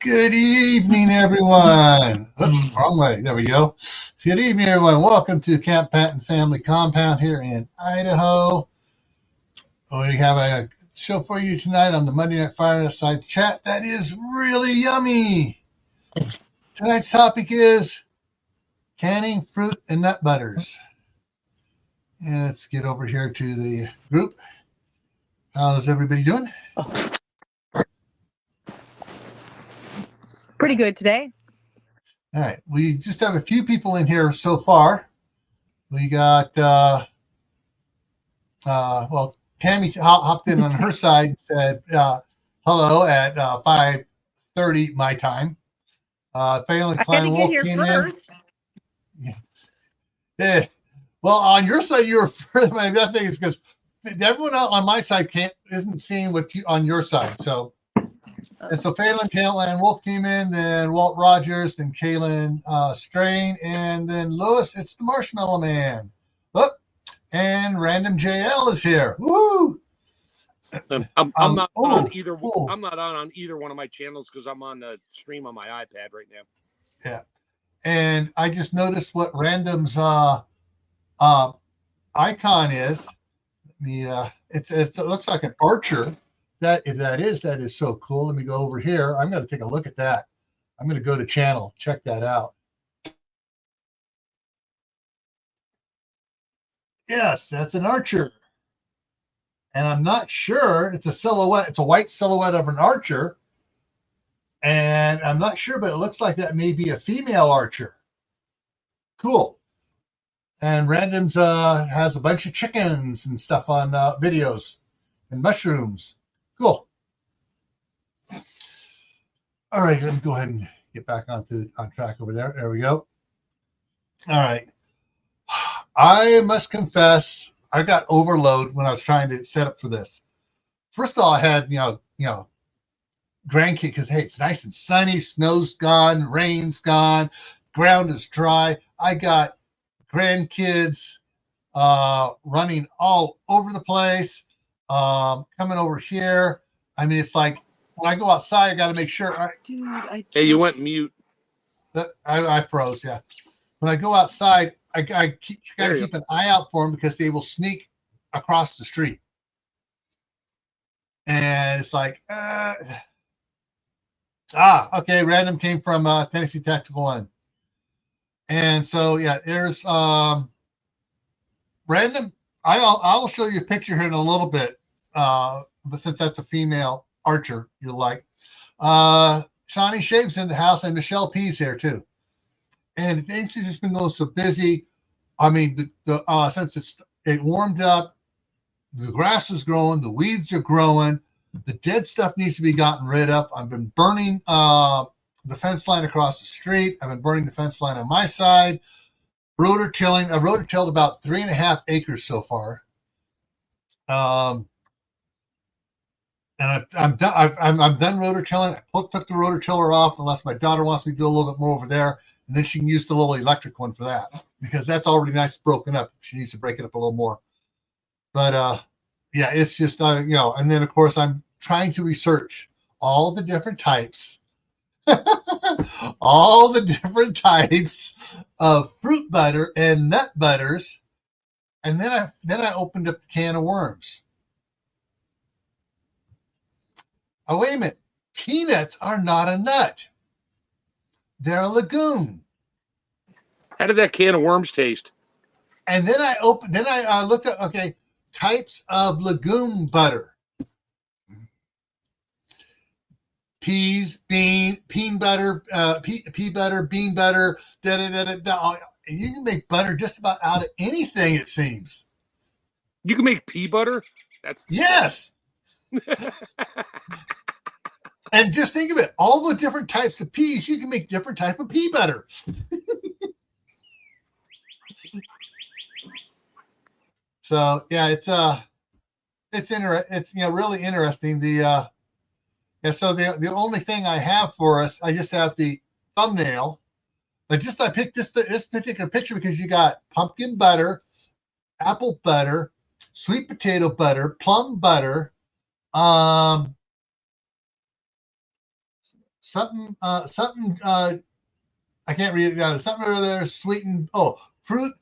Good evening, everyone. Oops, wrong way. There we go. Good evening, everyone. Welcome to Camppatton Family Compound here in Idaho. We have a show for you tonight on the Monday Night Fireside chat that is really yummy. Tonight's topic is canning fruit and nut butters. And let's get over here to the group. How's everybody doing? Pretty good today. All right. We just have a few people in here so far. We got, Tammy hopped in on her side and said hello at 5:30 my time. Phelan Klein Wolf came first. In. Yeah. Well, on your side, you were further. My best thing is because everyone on my side isn't seeing what you on your side. So. And so Phelan, Caroline Wolf came in, then Walt Rogers, then Kaylin Strain, and then Lewis, it's the Marshmallow Man. Oh, and Random JL is here. Woo! I'm not on either. I'm not on either one of my channels because I'm on the stream on my iPad right now. Yeah, and I just noticed what Random's icon is. It looks like an archer. That is so cool. Let me go over here. I'm going to take a look at that. I'm going to go to channel, check that out. Yes, that's an archer. And I'm not sure. It's a silhouette. It's a white silhouette of an archer. And I'm not sure, but it looks like that may be a female archer. Cool. And Randoms has a bunch of chickens and stuff on videos and mushrooms. Cool. All right, let me go ahead and get back on track over there. There we go. All right. I must confess, I got overload when I was trying to set up for this. First of all, I had, grandkids, because, hey, it's nice and sunny, snow's gone, rain's gone, ground is dry. I got grandkids running all over the place. Coming over here. I mean, it's like when I go outside, I got to make sure. Hey, you went mute. I froze. Yeah. When I go outside, I got to keep an eye out for them because they will sneak across the street. And it's like, okay. Random came from Tennessee Tactical One. And so, yeah, there's Random. I'll show you a picture here in a little bit, but since that's a female archer, you'll like. Shawnee Shave's in the house, and Michelle P's here too. And things have just been going so busy. I mean, since it warmed up, the grass is growing, the weeds are growing, the dead stuff needs to be gotten rid of. I've been burning the fence line across the street. I've been burning the fence line on my side. Rototilling. I've rototilled about 3.5 acres so far. And I'm done. I'm done rototilling. I took the rototiller off unless my daughter wants me to do a little bit more over there, and then she can use the little electric one for that because that's already nice broken up. If she needs to break it up a little more. But yeah, it's just and then of course I'm trying to research all the different types. All the different types of fruit butter and nut butters, and then I opened up the can of worms. Oh, wait a minute. Peanuts are not a nut. They're a legume. How did that can of worms taste? And then I looked at types of legume butter. Peas, pea butter, pea butter, bean butter, You can make butter just about out of anything, it seems. You can make pea butter? Yes. And just think of it. All the different types of peas, you can make different type of pea butter. So yeah, it's really interesting. So the only thing I have for us, I just have the thumbnail. But I picked this particular picture because you got pumpkin butter, apple butter, sweet potato butter, plum butter, I can't read it down. Something over there sweetened. Oh, fruit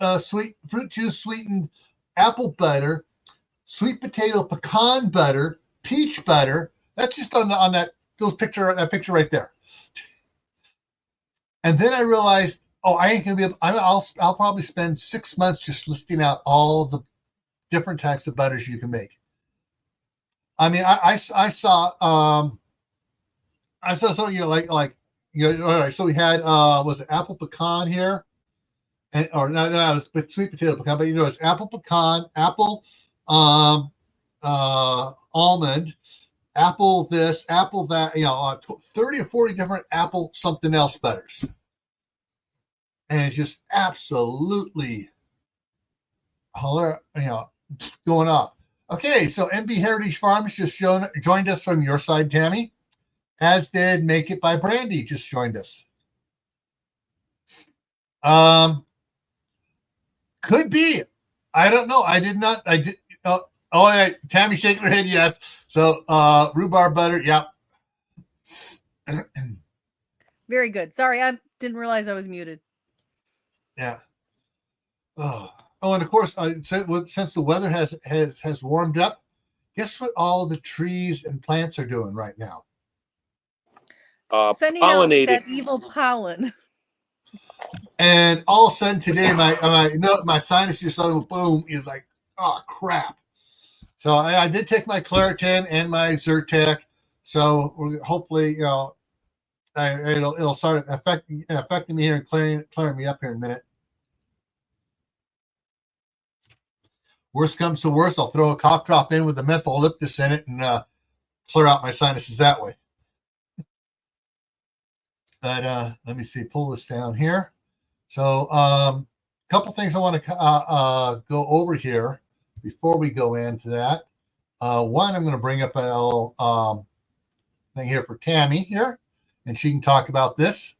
juice sweetened apple butter, sweet potato pecan butter, peach butter. That's just on that picture right there. And then I realized, I ain't gonna be able. I'll probably spend 6 months just listing out all the different types of butters you can make. I mean, I saw something all right. So we had was it apple pecan here, and or no, it was sweet potato pecan, but it's apple pecan, apple almond, apple this, apple that, 30 or 40 different apple something else butters. And it's just absolutely going off. Okay, so MB Heritage Farms just joined us from your side, Tammy, as did Make It by Brandy just joined us. Could be. I don't know. I did. Yeah, Tammy shaking her head, yes. So rhubarb butter, yeah. Very good. Sorry, I didn't realize I was muted. Yeah. Oh, and of course, since the weather has warmed up, guess what all the trees and plants are doing right now? Sending out that evil pollen. And all of a sudden today, my sinus just boom is like, oh crap. So I did take my Claritin and my Zyrtec. So hopefully, it'll start affecting me here and clearing me up here in a minute. Worst comes to worst, I'll throw a cough drop in with a menthol eucalyptus in it and clear out my sinuses that way. But let me see, pull this down here. So a couple things I want to go over here before we go into that. One, I'm going to bring up a little thing here for Tammy here, and she can talk about this.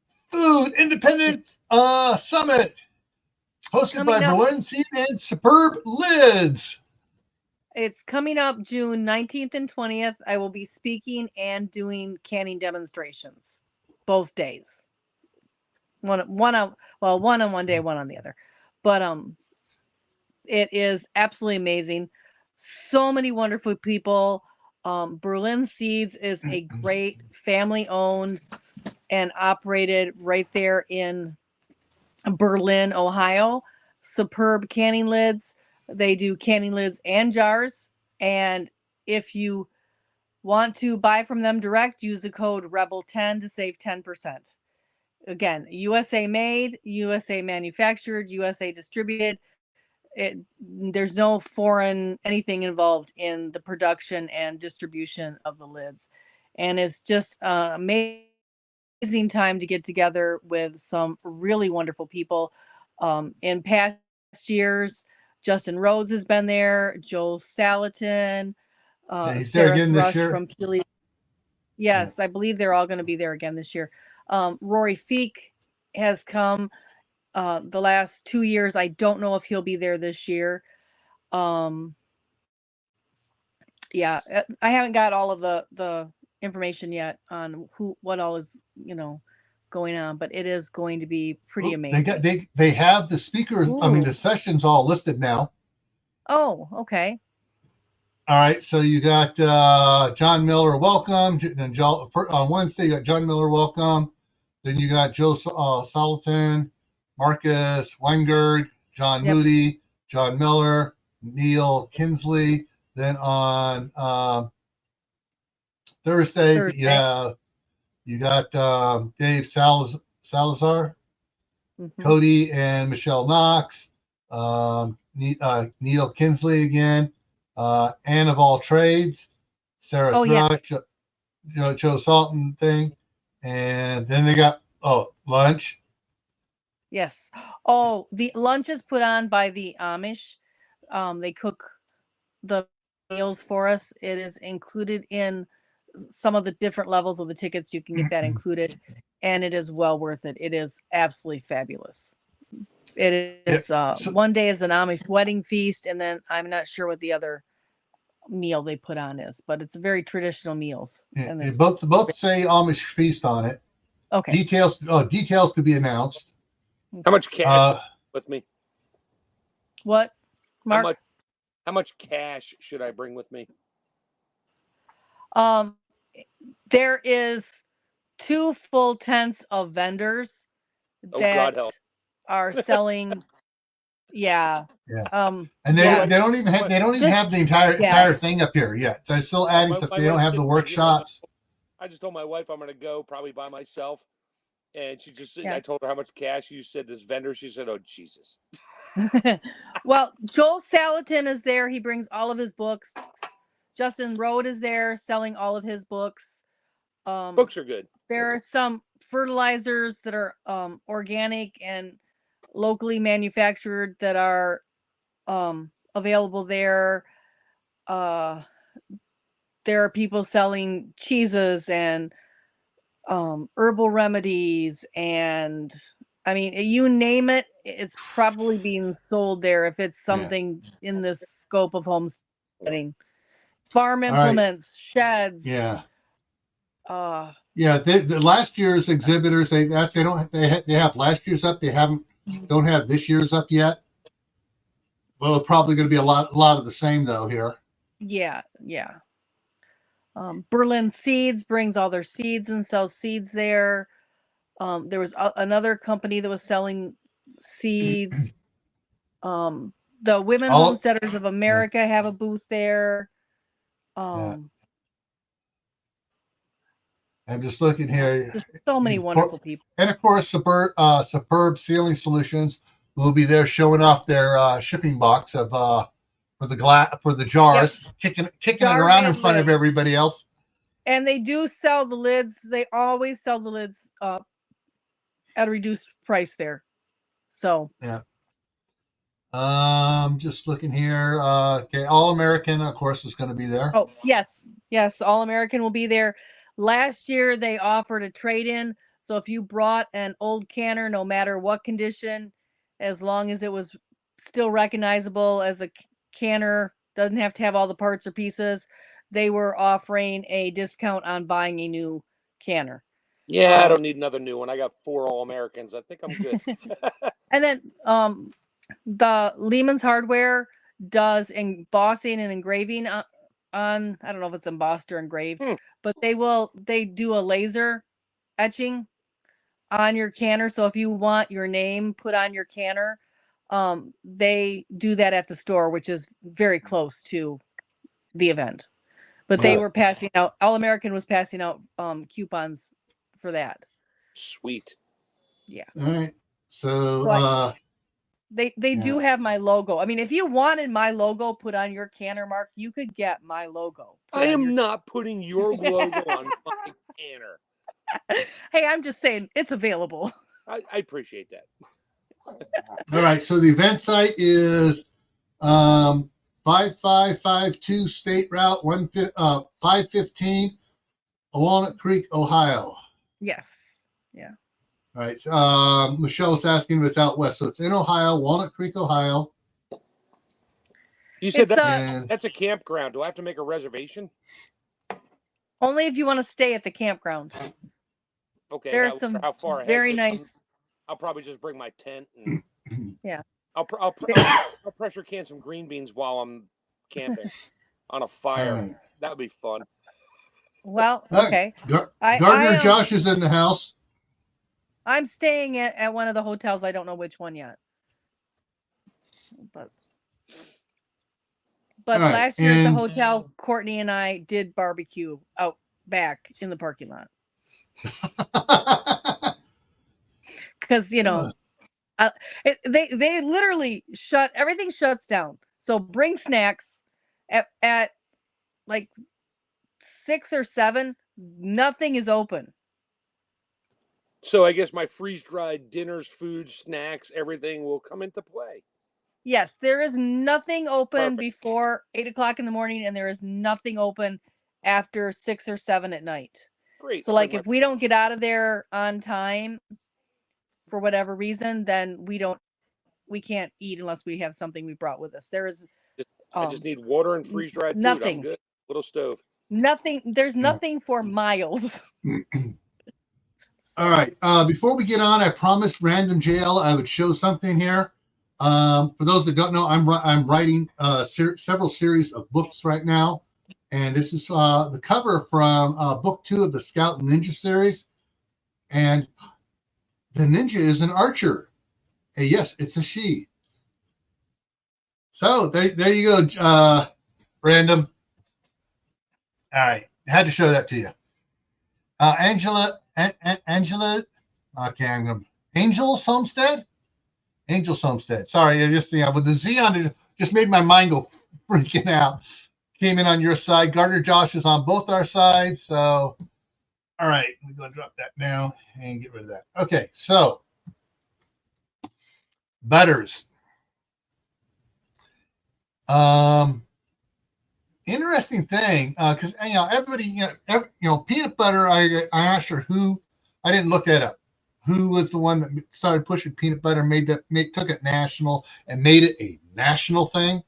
Food Independent Summit, hosted by Berlin Seed and Superb Lids. It's coming up June 19th and 20th. I will be speaking and doing canning demonstrations both days. One on one day, one on the other. But it is absolutely amazing. So many wonderful people. Berlin Seeds is a great family-owned and operated right there in Berlin, Ohio. Superb canning lids. They do canning lids and jars. And if you want to buy from them direct, use the code REBEL10 to save 10%. Again, USA made, USA manufactured, USA distributed. There's no foreign anything involved in the production and distribution of the lids. And it's just amazing time to get together with some really wonderful people. In past years, Justin Rhodes has been there, Joel Salatin, he's there again this year from Keeley. Yes, I believe they're all going to be there again this year. Rory Feek has come the last 2 years. I don't know if he'll be there this year. Yeah, I haven't got all of the information yet on what all is going on, but it is going to be pretty amazing. They have the speakers. Ooh. I mean, the sessions all listed now. Oh, okay. All right, so you got John Miller, welcome. And on Wednesday, you got John Miller, welcome. Then you got Joe Salatin, Marcus Weingard, John Moody, John Miller, Neil Kinsley. Then on Thursday, you got Dave Salazar, Cody and Michelle Knox, Neil Kinsley again, Anne of All Trades, Sarah Thrush, Joe Salton thing, and then they got lunch. Yes. Oh, the lunch is put on by the Amish. They cook the meals for us. It is included in some of the different levels of the tickets. You can get that included, and it is well worth it. It is absolutely fabulous. It is one day is an Amish wedding feast, and then I'm not sure what the other meal they put on is, but it's very traditional meals. Yeah, And they it's both say Amish feast on it. okay. Details to be announced. How much cash with me? What, Mark? How much cash should I bring with me? There is 2 full tents of vendors that are selling. Yeah. And they don't even have the entire thing up here yet. So they're still adding stuff. They don't have the workshops. I just told my wife I'm going to go probably by myself, and she just I told her how much cash. You said this vendor. She said, "Oh Jesus." Well, Joel Salatin is there. He brings all of his books. Justin Rode is there selling all of his books. Books are good. There are some fertilizers that are organic and locally manufactured that are available there. There are people selling cheeses and herbal remedies, and I mean, you name it, it's probably being sold there if it's something in the scope of homesteading. Farm implements, sheds. The last year's exhibitors they have last year's up. They don't have this year's up yet. Well, it's probably going to be a lot of the same though here. Yeah. Berlin Seeds brings all their seeds and sells seeds there. There was another company that was selling seeds. The Women Homesteaders of America have a booth there. I'm just looking here. There's so many wonderful people. And of course, Superb Sealing Solutions will be there showing off their shipping box of for the jars, kicking it around in front of everybody else. And they do sell the lids. They always sell the lids at a reduced price there. So just looking here. Okay, All American, of course, is going to be there. Oh yes, All American will be there. Last year they offered a trade-in, so if you brought an old canner, no matter what condition, as long as it was still recognizable as a canner, doesn't have to have all the parts or pieces, they were offering a discount on buying a new canner. Yeah, I don't need another new one. I got 4 All Americans. I think I'm good. And then the Lehman's Hardware does embossing and engraving on, I don't know if it's embossed or engraved, but they do a laser etching on your canner. So if you want your name put on your canner, they do that at the store, which is very close to the event. But they were passing out, All American was passing out coupons for that. Sweet. Yeah. All right. So they do have my logo. I mean, if you wanted my logo put on your canner, Mark, you could get my logo. I am not putting your logo on my canner. Hey, I'm just saying it's available. I appreciate that. All right. So the event site is 5552 State Route 515, Walnut Creek, Ohio. Yes. Yeah. All right. Michelle was asking if it's out west. So it's in Ohio, Walnut Creek, Ohio. You said that's a campground. Do I have to make a reservation? Only if you want to stay at the campground. Okay. There's some how far ahead? Very nice. I'll probably just bring my tent and yeah. I'll pressure can some green beans while I'm camping on a fire. That would be fun. Well, okay. Gardner Josh is in the house. I'm staying at one of the hotels. I don't know which one yet. But last year at the hotel, Courtney and I did barbecue out back in the parking lot. Because, they literally everything shuts down. So bring snacks at like 6 or 7. Nothing is open. So I guess my freeze-dried dinners, food, snacks, everything will come into play. Yes, there is nothing open before 8 o'clock in the morning, and there is nothing open after 6 or 7 at night. Great. So, like, if we don't get out of there on time for whatever reason, then we can't eat unless we have something we brought with us. There is I just need water and freeze dried food. Nothing. I'm good. Little stove. Nothing. There's nothing for miles. All right. Before we get on, I promised Random JL I would show something here. For those that don't know, I'm writing several series of books right now, and this is the cover from book 2 of the Scout and Ninja series. And the ninja is an archer. And yes, it's a she. So there you go, Random. All right, had to show that to you. Angela, okay, Angel's Homestead. Angel's Homestead. Sorry, I just with the Z on it, just made my mind go freaking out. Came in on your side. Gardner Josh is on both our sides. So, all right, we're going to drop that now and get rid of that. Okay, so butters. Interesting thing, because everybody, peanut butter. I'm not sure who. I didn't look that up. Who was the one that started pushing peanut butter, took it national and made it a national thing?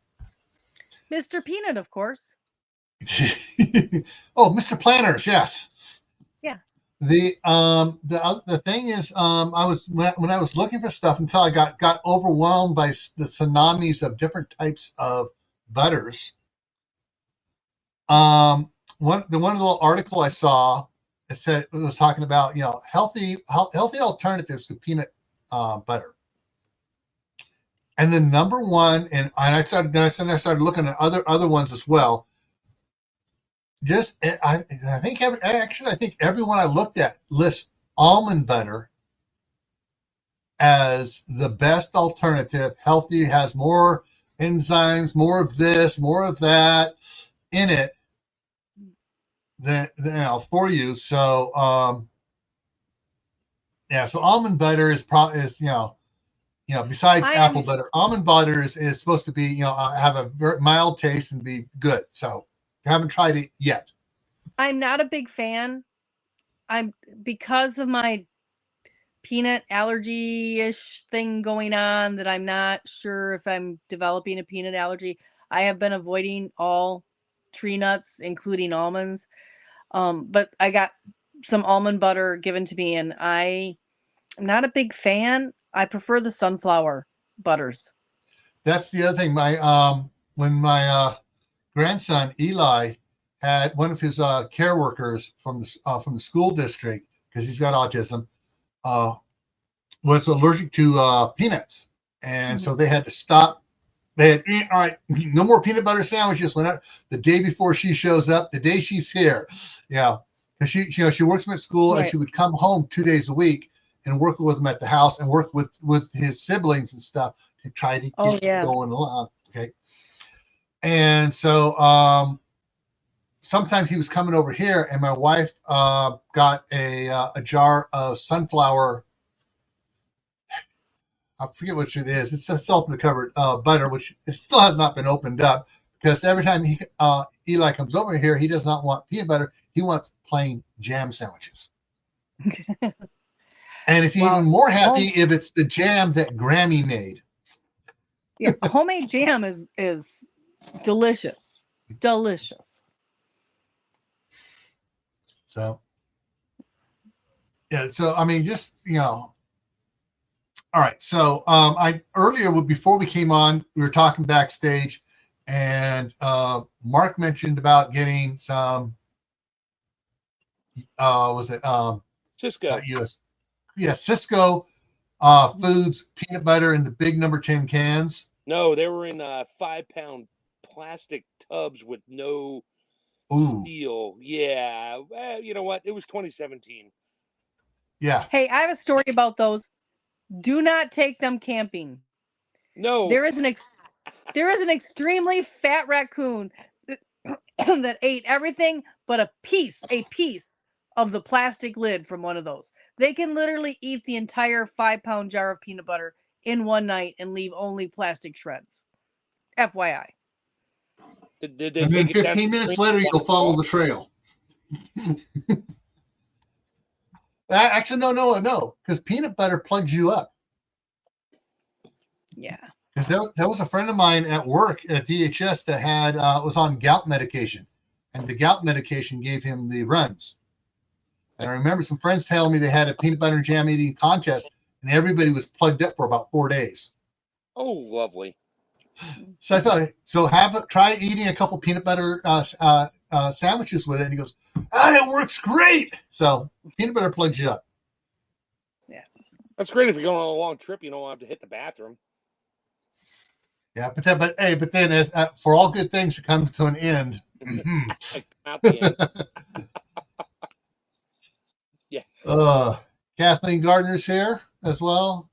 Mr. Peanut, of course. Oh, Mr. Planners, yes. Yeah. The thing is, I was when I was looking for stuff until I got overwhelmed by the tsunamis of different types of butters. One little article I saw, it was talking about healthy alternatives to peanut butter, and the number one, and I started looking at other ones as well. I think everyone I looked at lists almond butter as the best alternative. Healthy, has more enzymes, more of this, more of that in it. For you. So so almond butter is besides apple butter, almond butter is supposed to be have a very mild taste and be good. So I haven't tried it yet. I'm not a big fan. Because of my peanut allergy-ish thing going on, that I'm not sure if I'm developing a peanut allergy. I have been avoiding all tree nuts, including almonds. But I got some almond butter given to me, and I'm not a big fan. I prefer the sunflower butters. That's the other thing. When my grandson Eli had one of his care workers from the school district, because he's got autism, was allergic to peanuts, and so they had to stop. They had, all right, no more peanut butter sandwiches. The day before she shows up, the day she's here, because she works at school, right. And she would come home 2 days a week and work with him at the house and work with his siblings and stuff to try to get going along. Okay, and so sometimes he was coming over here, and my wife got a jar of sunflower. I forget which it is. It's open the cupboard butter, which it still has not been opened up, because every time Eli comes over here, he does not want peanut butter. He wants plain jam sandwiches. And it's even more happy if it's the jam that Grammy made. Yeah, homemade jam is delicious. Delicious. So, so I mean, just all right, so before we came on, we were talking backstage, and Mark mentioned about getting some. Was it Cisco? Cisco Foods peanut butter in the big number 10 cans. No, they were in 5-pound plastic tubs with no seal. Yeah, you know what? It was 2017. Yeah. Hey, I have a story about those. Do not take them camping. No. There is an extremely fat raccoon that ate everything but a piece of the plastic lid from one of those. They can literally eat the entire 5-pound jar of peanut butter in one night and leave only plastic shreds. FYI. And then 15 minutes later, you'll follow the trail. Actually, no, because peanut butter plugs you up. Yeah. Because there was a friend of mine at work at DHS that had was on gout medication, and the gout medication gave him the runs. And I remember some friends telling me they had a peanut butter and jam eating contest, and everybody was plugged up for about 4 days. Oh, lovely. So I thought, try eating a couple peanut butter sandwiches with it. And he goes, it works great. So peanut butter plugs you up. Yes. That's great if you're going on a long trip. You don't have to hit the bathroom. Yeah, but then for all good things, it comes to an end. Out the end. Yeah. Kathleen Gardner's here as well.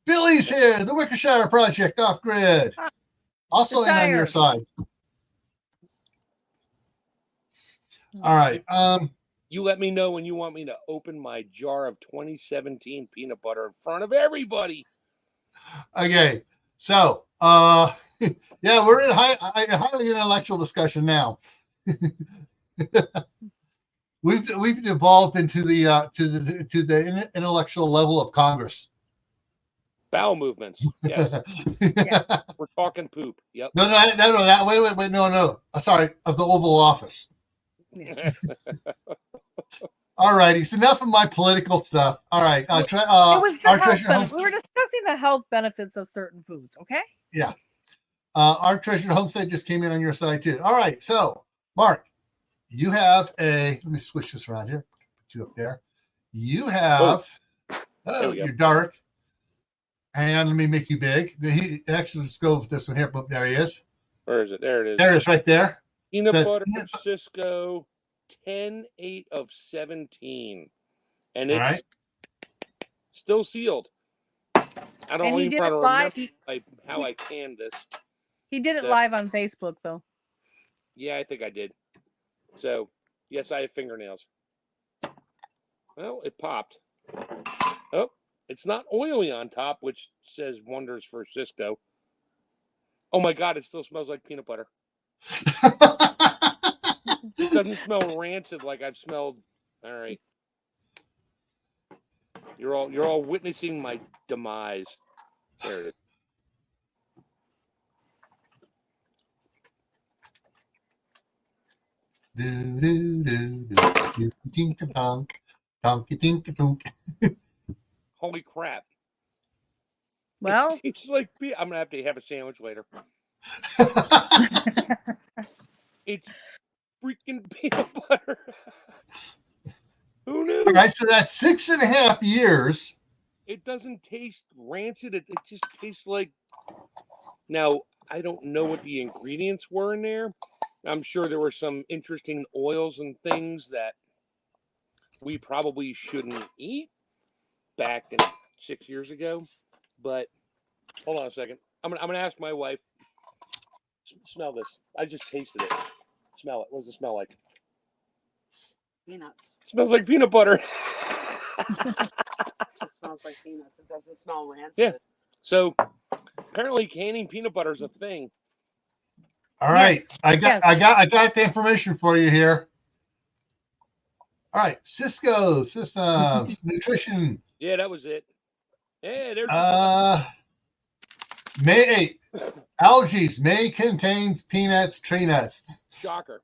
Billy's here. The Wickershire Project off grid. Also in on your side. All right. You let me know when you want me to open my jar of 2017 peanut butter in front of everybody. Okay. So, yeah, we're in highly intellectual discussion now. We've evolved into the intellectual level of Congress. Bowel movements. Yes. Yeah. We're talking poop. Yep. No. That wait. No. Sorry, of the Oval Office. Yes. All righty. So enough of my political stuff. All right. It was our the treasure we were discussing the health benefits of certain foods. Okay. Yeah. Our treasured homestead just came in on your side too. All right. So, Mark, you have let me switch this around here. Put you up there. You have, you're dark. And let me make you big. Actually, let's go with this one here. But there he is. Where is it? There it is. There it is right there. Peanut butter Cisco 10/8 of 17. And it's still sealed. I don't even remember how I canned this. He did it live on Facebook, though. Yeah, I think I did. So, yes, I have fingernails. Well, it popped. Oh, it's not oily on top, which says wonders for Cisco. Oh, my God, it still smells like peanut butter. It doesn't smell rancid like I've smelled. All right. You're all witnessing my demise. There it is. Holy crap. Well, it's like I'm gonna have to have a sandwich later. It's freaking peanut butter. Who knew? All right, so that's 6.5 years. It doesn't taste rancid. It just tastes like. Now, I don't know what the ingredients were in there. I'm sure there were some interesting oils and things that we probably shouldn't eat back in 6 years ago. But hold on a second. I'm gonna ask my wife. Smell this. I just tasted it. Smell it. What does it smell like? Peanuts. It smells like peanut butter. It smells like peanuts. It doesn't smell rancid. Yeah. So apparently canning peanut butter is a thing. All right. I got the information for you here. All right. Cisco Systems Nutrition. Yeah, that was it. Yeah, there's May 8th. Algae may contains peanuts, tree nuts. Shocker.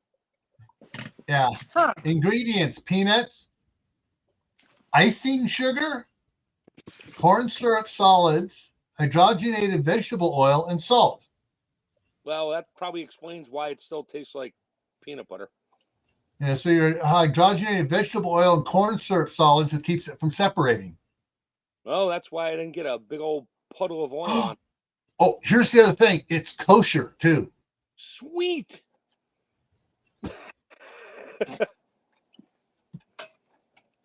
Yeah. Ingredients: peanuts, icing sugar, corn syrup solids, hydrogenated vegetable oil, and salt. Well, that probably explains why it still tastes like peanut butter. Yeah, so your hydrogenated vegetable oil and corn syrup solids that keeps it from separating. Well, that's why I didn't get a big old puddle of oil on. Oh, here's the other thing. It's kosher, too. Sweet.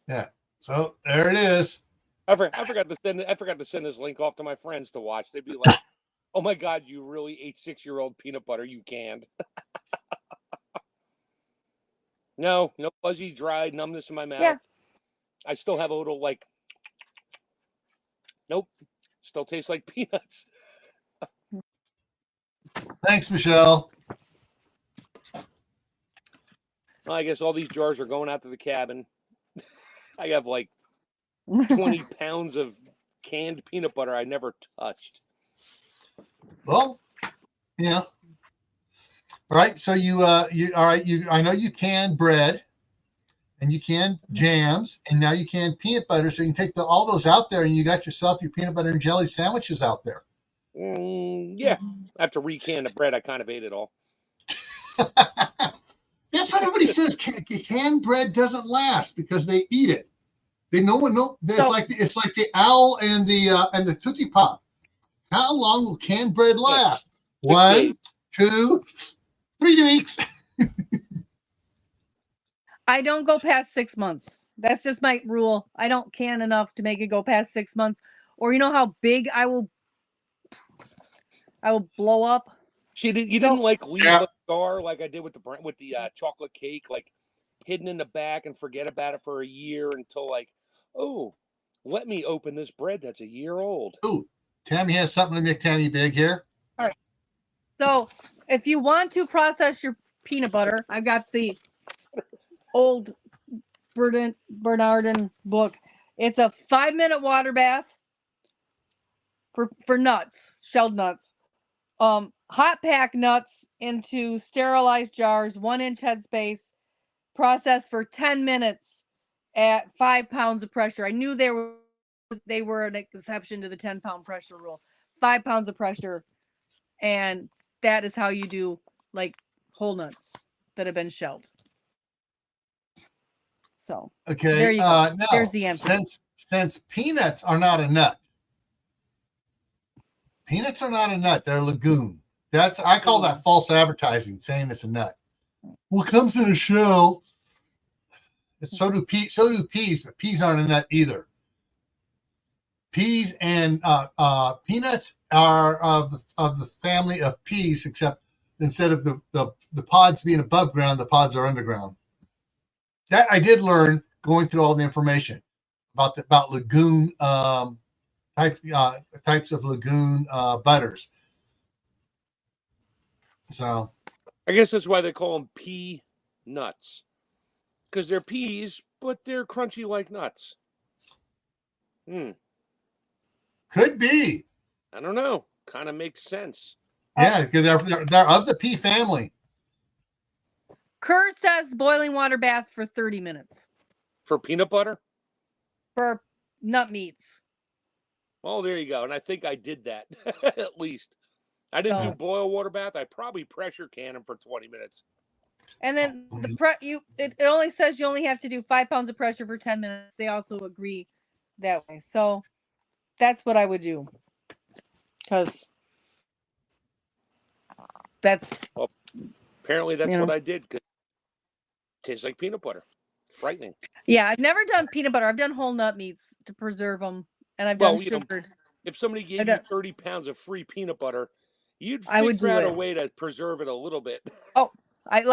Yeah. So there it is. I forgot to send this link off to my friends to watch. They'd be like, "Oh my God, you really ate 6-year-old peanut butter? You canned." No fuzzy, dry numbness in my mouth. Yeah. I still have a little like. Nope. Still tastes like peanuts. Thanks, Michelle. Well, I guess all these jars are going out to the cabin. I have like 20 pounds of canned peanut butter I never touched. Well, yeah. All right. So I know you can bread and you can jams and now you can peanut butter. So you can take all those out there and you got yourself your peanut butter and jelly sandwiches out there. Yeah. After recan the bread, I kind of ate it all. That's what everybody says. Canned bread doesn't last because they eat it. No one knows. It's like the owl and the Tootsie Pop. How long will canned bread last? 1, 2, 3 weeks. I don't go past 6 months. That's just my rule. I don't can enough to make it go past 6 months. Or you know how big I will blow up. You didn't like leave a scar like I did with the chocolate cake, like hidden in the back and forget about it for a year until like, oh, let me open this bread that's a year old. Ooh, Tammy has something to make Tammy big here. All right. So if you want to process your peanut butter, I've got the old Bernardin book. It's a 5-minute water bath for nuts, shelled nuts. Hot pack nuts into sterilized jars, 1-inch headspace, process for 10 minutes at 5 pounds of pressure. I knew they were an exception to the 10-pound pressure rule. 5 pounds of pressure, and that is how you do like whole nuts that have been shelled. So okay, there you go. Now, there's the answer. Since peanuts are not a nut, peanuts are not a nut. They're a legume. I call that false advertising, saying it's a nut. Well, it comes in a shell. So do peas, but peas aren't a nut either. Peas and peanuts are of the family of peas, except instead of the pods being above ground, the pods are underground. That I did learn going through all the information about legume types of legume butters. So I guess that's why they call them pea nuts, because they're peas, but they're crunchy like nuts. Could be. I don't know. Kind of makes sense. Yeah, because they're of the pea family. Kerr says boiling water bath for 30 minutes. For peanut butter? For nut meats. Oh, there you go. And I think I did that, at least. I didn't do boil water bath. I probably pressure can them for 20 minutes. And then it only says you only have to do 5 pounds of pressure for 10 minutes. They also agree that way. So that's what I would do. Because apparently that's what I did. Cause it tastes like peanut butter. Frightening. Yeah, I've never done peanut butter. I've done whole nut meats to preserve them, and I've done sugared. If somebody gave you 30 pounds of free peanut butter, you'd I would figure out a way to preserve it a little bit. Oh, I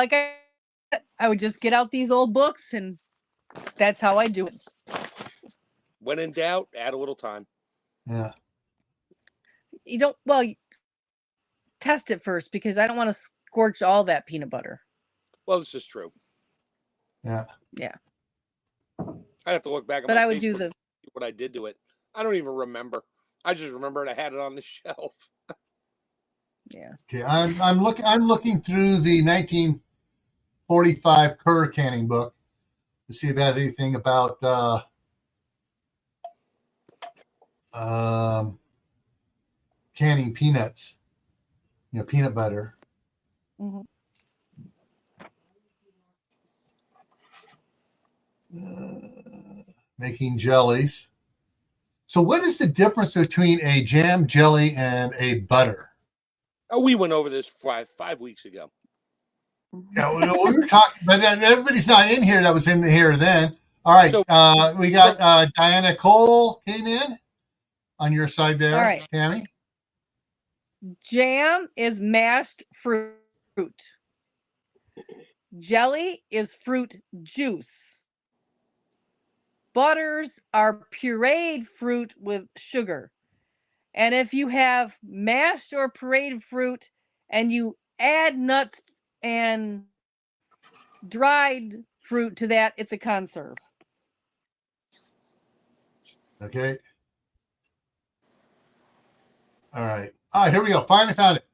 would just get out these old books, and that's how I do it. When in doubt, add a little time. Yeah. You test it first, because I don't want to scorch all that peanut butter. Well, this is true. Yeah. Yeah. I have to look back at I would do what I did to it. I don't even remember. I just remembered I had it on the shelf. Yeah. Okay, I'm looking through the 1945 Kerr canning book to see if it has anything about canning peanuts, peanut butter. Mm-hmm. Making jellies. So what is the difference between a jam, jelly, and a butter? Oh, we went over this five weeks ago. Yeah, we were talking, but everybody's not in here that was in here then. All right, so, we got Diana Cole came in on your side there. All right, Tammy. Jam is mashed fruit. Jelly is fruit juice. Butters are pureed fruit with sugar. And if you have mashed or pureed fruit and you add nuts and dried fruit to that, it's a conserve. Okay. All right. All right, here we go. Finally found it.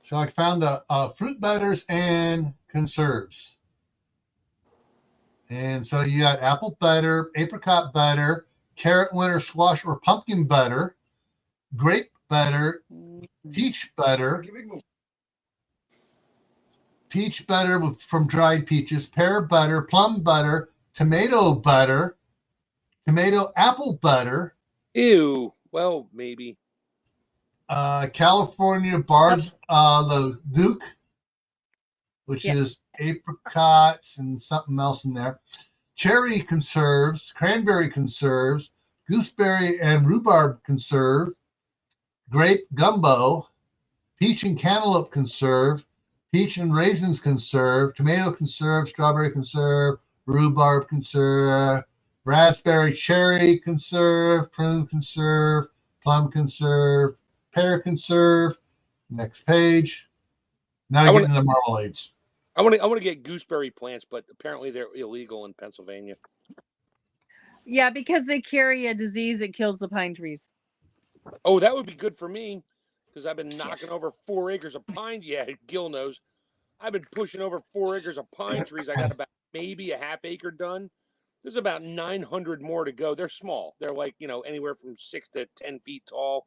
So I found the fruit butters and conserves. And so you got apple butter, apricot butter, carrot, winter squash, or pumpkin butter, grape butter, peach butter from dried peaches, pear butter, plum butter, tomato apple butter. Ew. Well, maybe. California barred Leduc, which is apricots and something else in there. Cherry conserves, cranberry conserves, gooseberry and rhubarb conserve, grape gumbo, peach and cantaloupe conserve, peach and raisins conserve, tomato conserve, strawberry conserve, rhubarb conserve, raspberry cherry conserve, prune conserve, plum conserve, pear conserve. Next page. Now you're getting the marmalades. I want to get gooseberry plants, but apparently they're illegal in Pennsylvania. Yeah, because they carry a disease that kills the pine trees. Oh, that would be good for me because I've been knocking over 4 acres of pine. Yeah, Gil knows. I've been pushing over 4 acres of pine trees. I got about maybe a half acre done. There's about 900 more to go. They're small. They're like, anywhere from 6 to 10 feet tall.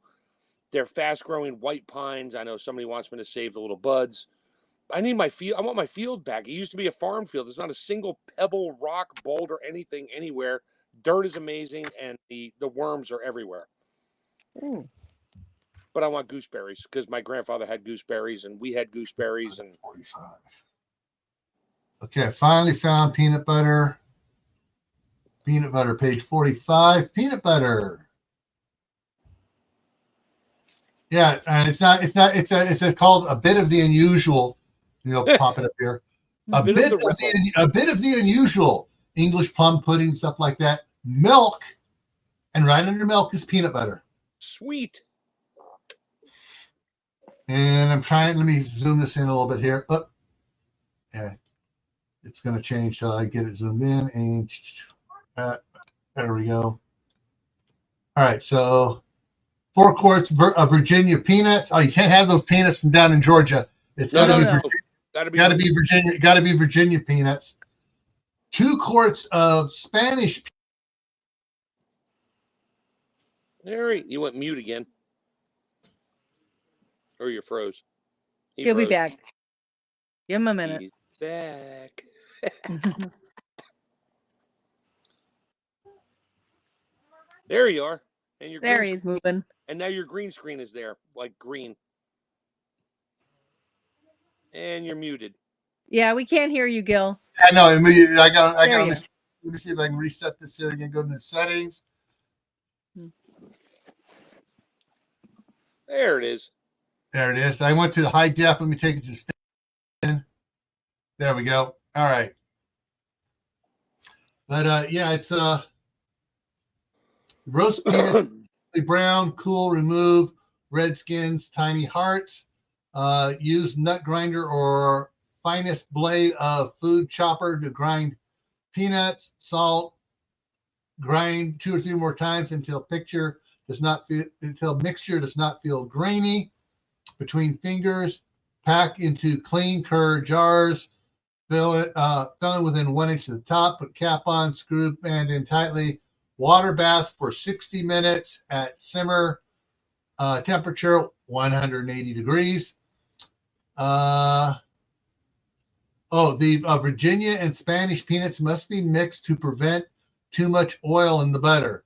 They're fast growing white pines. I know somebody wants me to save the little buds. I need my field. I want my field back. It used to be a farm field. There's not a single pebble, rock, boulder, anything anywhere. Dirt is amazing, and the worms are everywhere. Ooh. But I want gooseberries because my grandfather had gooseberries, and we had gooseberries. And 45. Okay, I finally found peanut butter. Peanut butter, page 45. Peanut butter. Yeah, and it's called a bit of the unusual. Pop it up here. A bit of the unusual. English plum pudding, stuff like that. Milk, and right under milk is peanut butter. Sweet. And I'm trying. Let me zoom this in a little bit here. Oh, yeah, it's going to change till I get it zoomed in. And there we go. All right, so 4 quarts of Virginia peanuts. Oh, you can't have those peanuts from down in Georgia. It's got to be Virginia. Got to be Virginia peanuts. 2 quarts of Spanish. Larry, you went mute again, or you froze. He'll be back. Give him a minute. He's back. There you are. And there he's moving. And now your green screen is there, like green. And you're muted. Yeah, we can't hear you, Gil. I know. I got. Let me see if I can reset this here again. Go to the settings. There it is. There it is. I went to the high def. Let me take it to stand. There we go. All right. But yeah, it's roast peanut, brown, cool, remove, red skins, tiny hearts. Use nut grinder or finest blade of food chopper to grind peanuts, salt, grind 2 or 3 more times until mixture does not feel grainy between fingers. Pack into clean cur jars. Fill it within 1 inch of the top. Put cap on. Screw band in tightly. Water bath for 60 minutes at simmer temperature 180 degrees. The Virginia and Spanish peanuts must be mixed to prevent too much oil in the butter.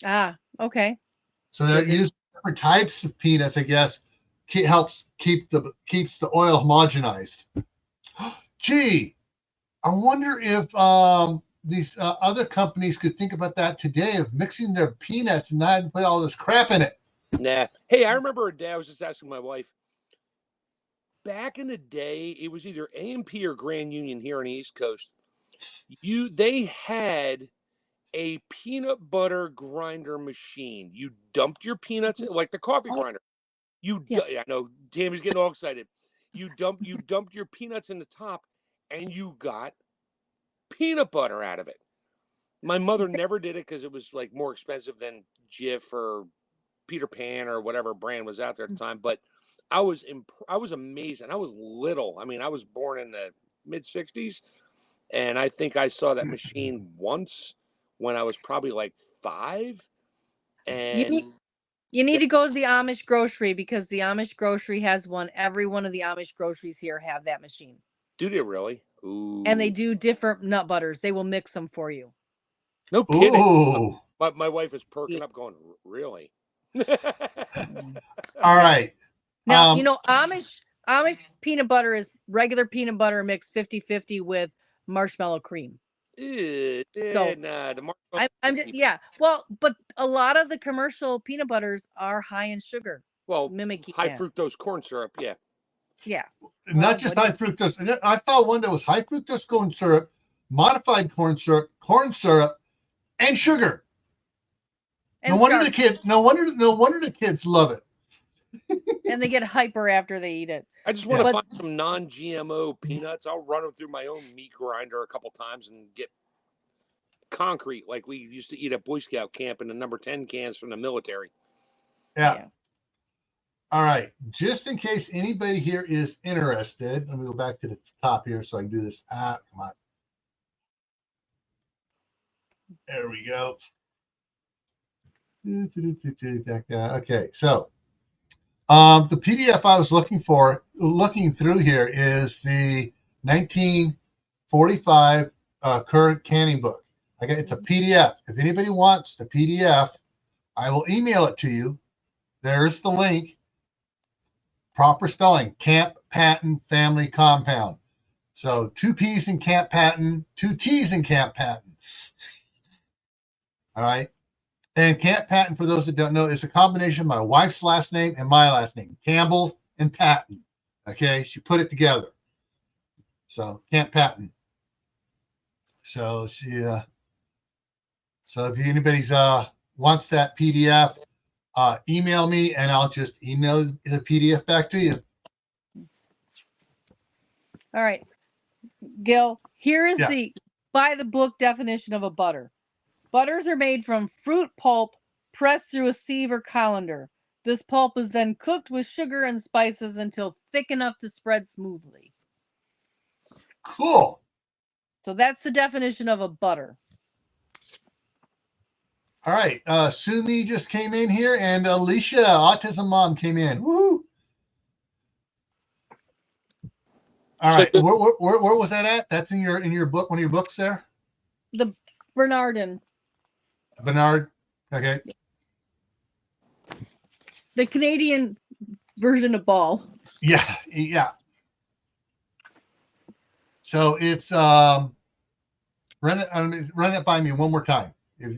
Ah, okay. So they're using different types of peanuts, I guess. Helps keeps the oil homogenized. Gee, I wonder if these other companies could think about that today, of mixing their peanuts and not put all this crap in it. Nah. Hey, I remember a day I was just asking my wife. Back in the day, it was either A&P or Grand Union here on the East Coast. They had a peanut butter grinder machine. You dumped your peanuts like the coffee grinder. I know Tammy's getting all excited. You dumped your peanuts in the top, and you got peanut butter out of it. My mother never did it because it was like more expensive than Jif or Peter Pan or whatever brand was out there at the time. But I was amazed, and I was little. I mean, I was born in the mid '60s, and I think I saw that machine once when I was probably like 5. And You need to go to the Amish grocery because the Amish grocery has one. Every one of the Amish groceries here have that machine. do they really? Ooh. And they do different nut butters. They will mix them for you. No kidding. Ooh. My wife is perking up going, really? All right. Now, Amish peanut butter is regular peanut butter mixed 50-50 with marshmallow cream. So nah, the I'm just well, but a lot of the commercial peanut butters are high in sugar. Well, mimicking high that. fructose corn syrup, yeah. Not just high fructose. I thought one that was high fructose corn syrup, modified corn syrup, and sugar. And no wonder the kids love it. And they get hyper after they eat it. I just want to find some non-GMO peanuts. I'll run them through my own meat grinder a couple times and get concrete like we used to eat at Boy Scout camp in the number 10 cans from the military. Yeah. All right. Just in case anybody here is interested, let me go back to the top here so I can do this. Come on. There we go. Okay, so the PDF I was looking through here is the 1945 current canning book. It's a PDF. If anybody wants the PDF, I will email it to you. There's the link. Proper spelling, Camppatton Family Compound. So 2 P's in Camppatton, 2 T's in Camppatton. All right. And Camppatton, for those that don't know, is a combination of my wife's last name and my last name, Campbell and Patton. Okay. She put it together. So Camppatton. So so if anybody's wants that PDF, email me and I'll just email the PDF back to you. All right, Gil, here is the by the book definition of a butter. Butters are made from fruit pulp pressed through a sieve or colander. This pulp is then cooked with sugar and spices until thick enough to spread smoothly. Cool. So that's the definition of a butter. All right. Sumi just came in here, and Alicia, Autism Mom, came in. Woo! All right. Where was that at? That's in your book, one of your books there? The Bernardin. Bernard. Okay. The Canadian version of ball. Yeah. So it's run it by me one more time. Okay.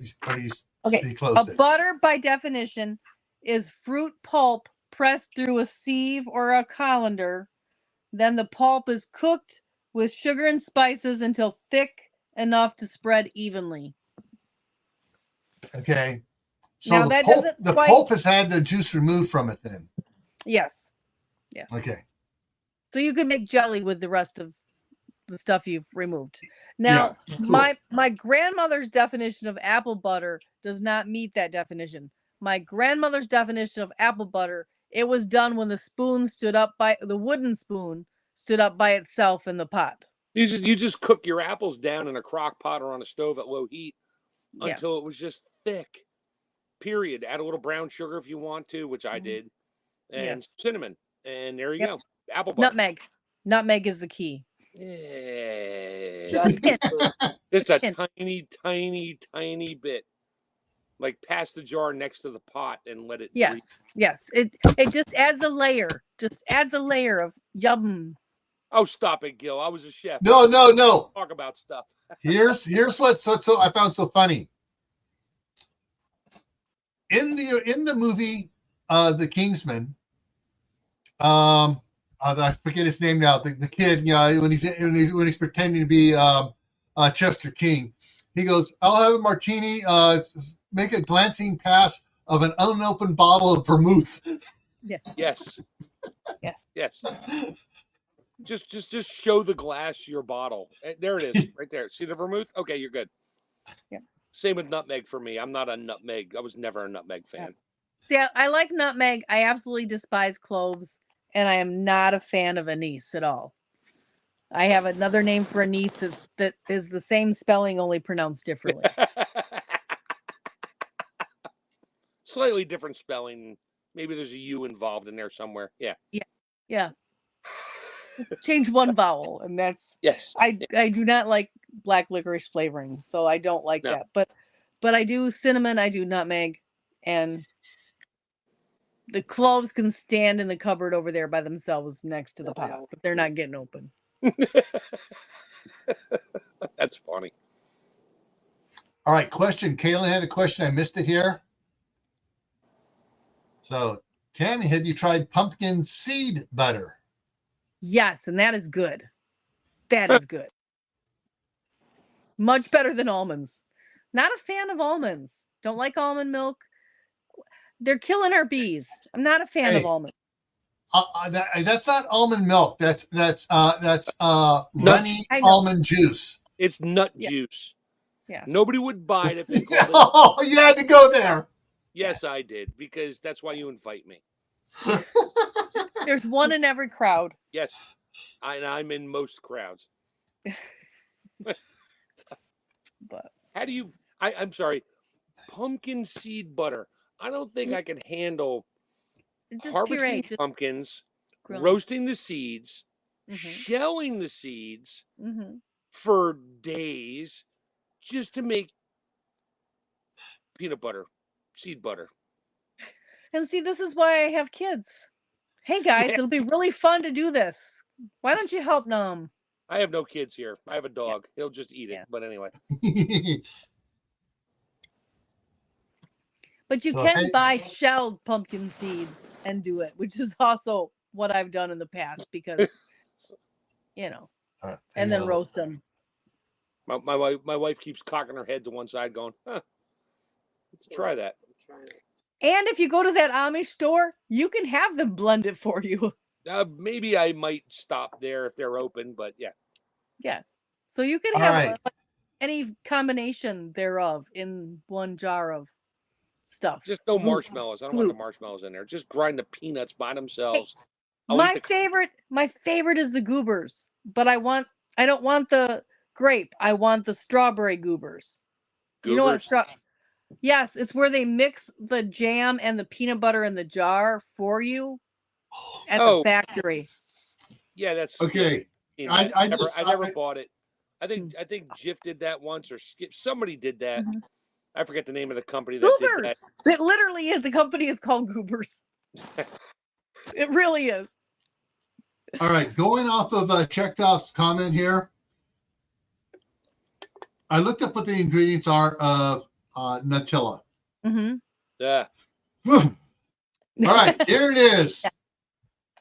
A butter, by definition, is fruit pulp pressed through a sieve or a colander. Then the pulp is cooked with sugar and spices until thick enough to spread evenly. Okay. So now, the pulp has had the juice removed from it then? Yes. Okay. So you could make jelly with the rest of the stuff you've removed. Now, cool. my grandmother's definition of apple butter does not meet that definition. My grandmother's definition of apple butter, it was done when the wooden spoon stood up by itself in the pot. You just cook your apples down in a crock pot or on a stove at low heat until it was just thick. Period. Add a little brown sugar if you want to, which I did, and cinnamon, and there you go. Apple butter. Nutmeg is the key. Yeah. Just a tiny, tiny, tiny bit. Like pass the jar next to the pot and let it breathe. Yes. It just adds a layer. Just adds a layer of yum. Oh, stop it, Gil. I was a chef. No. Talk about stuff. Here's what so I found so funny. In the movie The Kingsman, I forget his name now. The kid, when he's pretending to be Chester King, he goes, "I'll have a martini. Make a glancing pass of an unopened bottle of vermouth." Yes. Just show the glass your bottle. There it is, right there. See the vermouth? Okay, you're good. Yeah. Same with nutmeg for me. I'm not a nutmeg. I was never a nutmeg fan. Yeah, I like nutmeg. I absolutely despise cloves, and I am not a fan of anise at all. I have another name for anise that is the same spelling, only pronounced differently. Slightly different spelling. Maybe there's a U involved in there somewhere. Yeah. Yeah. Just change one vowel, and that's Yes. I do not like black licorice flavoring, so I don't like No. that. But I do cinnamon, I do nutmeg, and the cloves can stand in the cupboard over there by themselves next to the pot, but they're not getting open. That's funny. All right, question. Kaylin had a question. I missed it here. So, Tammy, have you tried pumpkin seed butter? Yes, and that is good. That is good. Much better than almonds. Not a fan of almonds. Don't like almond milk. They're killing our bees. I'm not a fan of almonds. That's not almond milk. That's runny almond juice. It's nut juice. Yeah. Nobody would buy it if they called it. Oh, you had to go there. Yes, I did, because that's why you invite me. There's one in every crowd. Yes, I'm in most crowds. But how do you? I'm sorry, pumpkin seed butter. I don't think I can handle harvesting pumpkins, roasting the seeds, shelling the seeds for days just to make peanut butter, seed butter. And see, this is why I have kids. Hey guys, it'll be really fun to do this. Why don't you help Nom? I have no kids here. I have a dog. He'll just eat it. But anyway. But you can buy shelled pumpkin seeds and do it, which is also what I've done in the past because, and then roast them. My wife keeps cocking her head to one side going, let's try that. And if you go to that Amish store, you can have them blend it for you. Maybe I might stop there if they're open, but yeah. Yeah. So you can have any combination thereof in one jar of stuff. Just no marshmallows. I don't want the marshmallows in there. Just grind the peanuts by themselves. Hey, my favorite is the goobers, but I don't want the grape. I want the strawberry goobers. You know what? Yes, it's where they mix the jam and the peanut butter in the jar for you at the factory. Yeah, that's okay. I never bought it. I think Jif did that once, or Skip. Somebody did that. I forget the name of the company that did that. It literally is. The company is called Goobers. It really is. All right, going off of Chekhov's comment here, I looked up what the ingredients are of Nutella. Yeah. All right, here it is.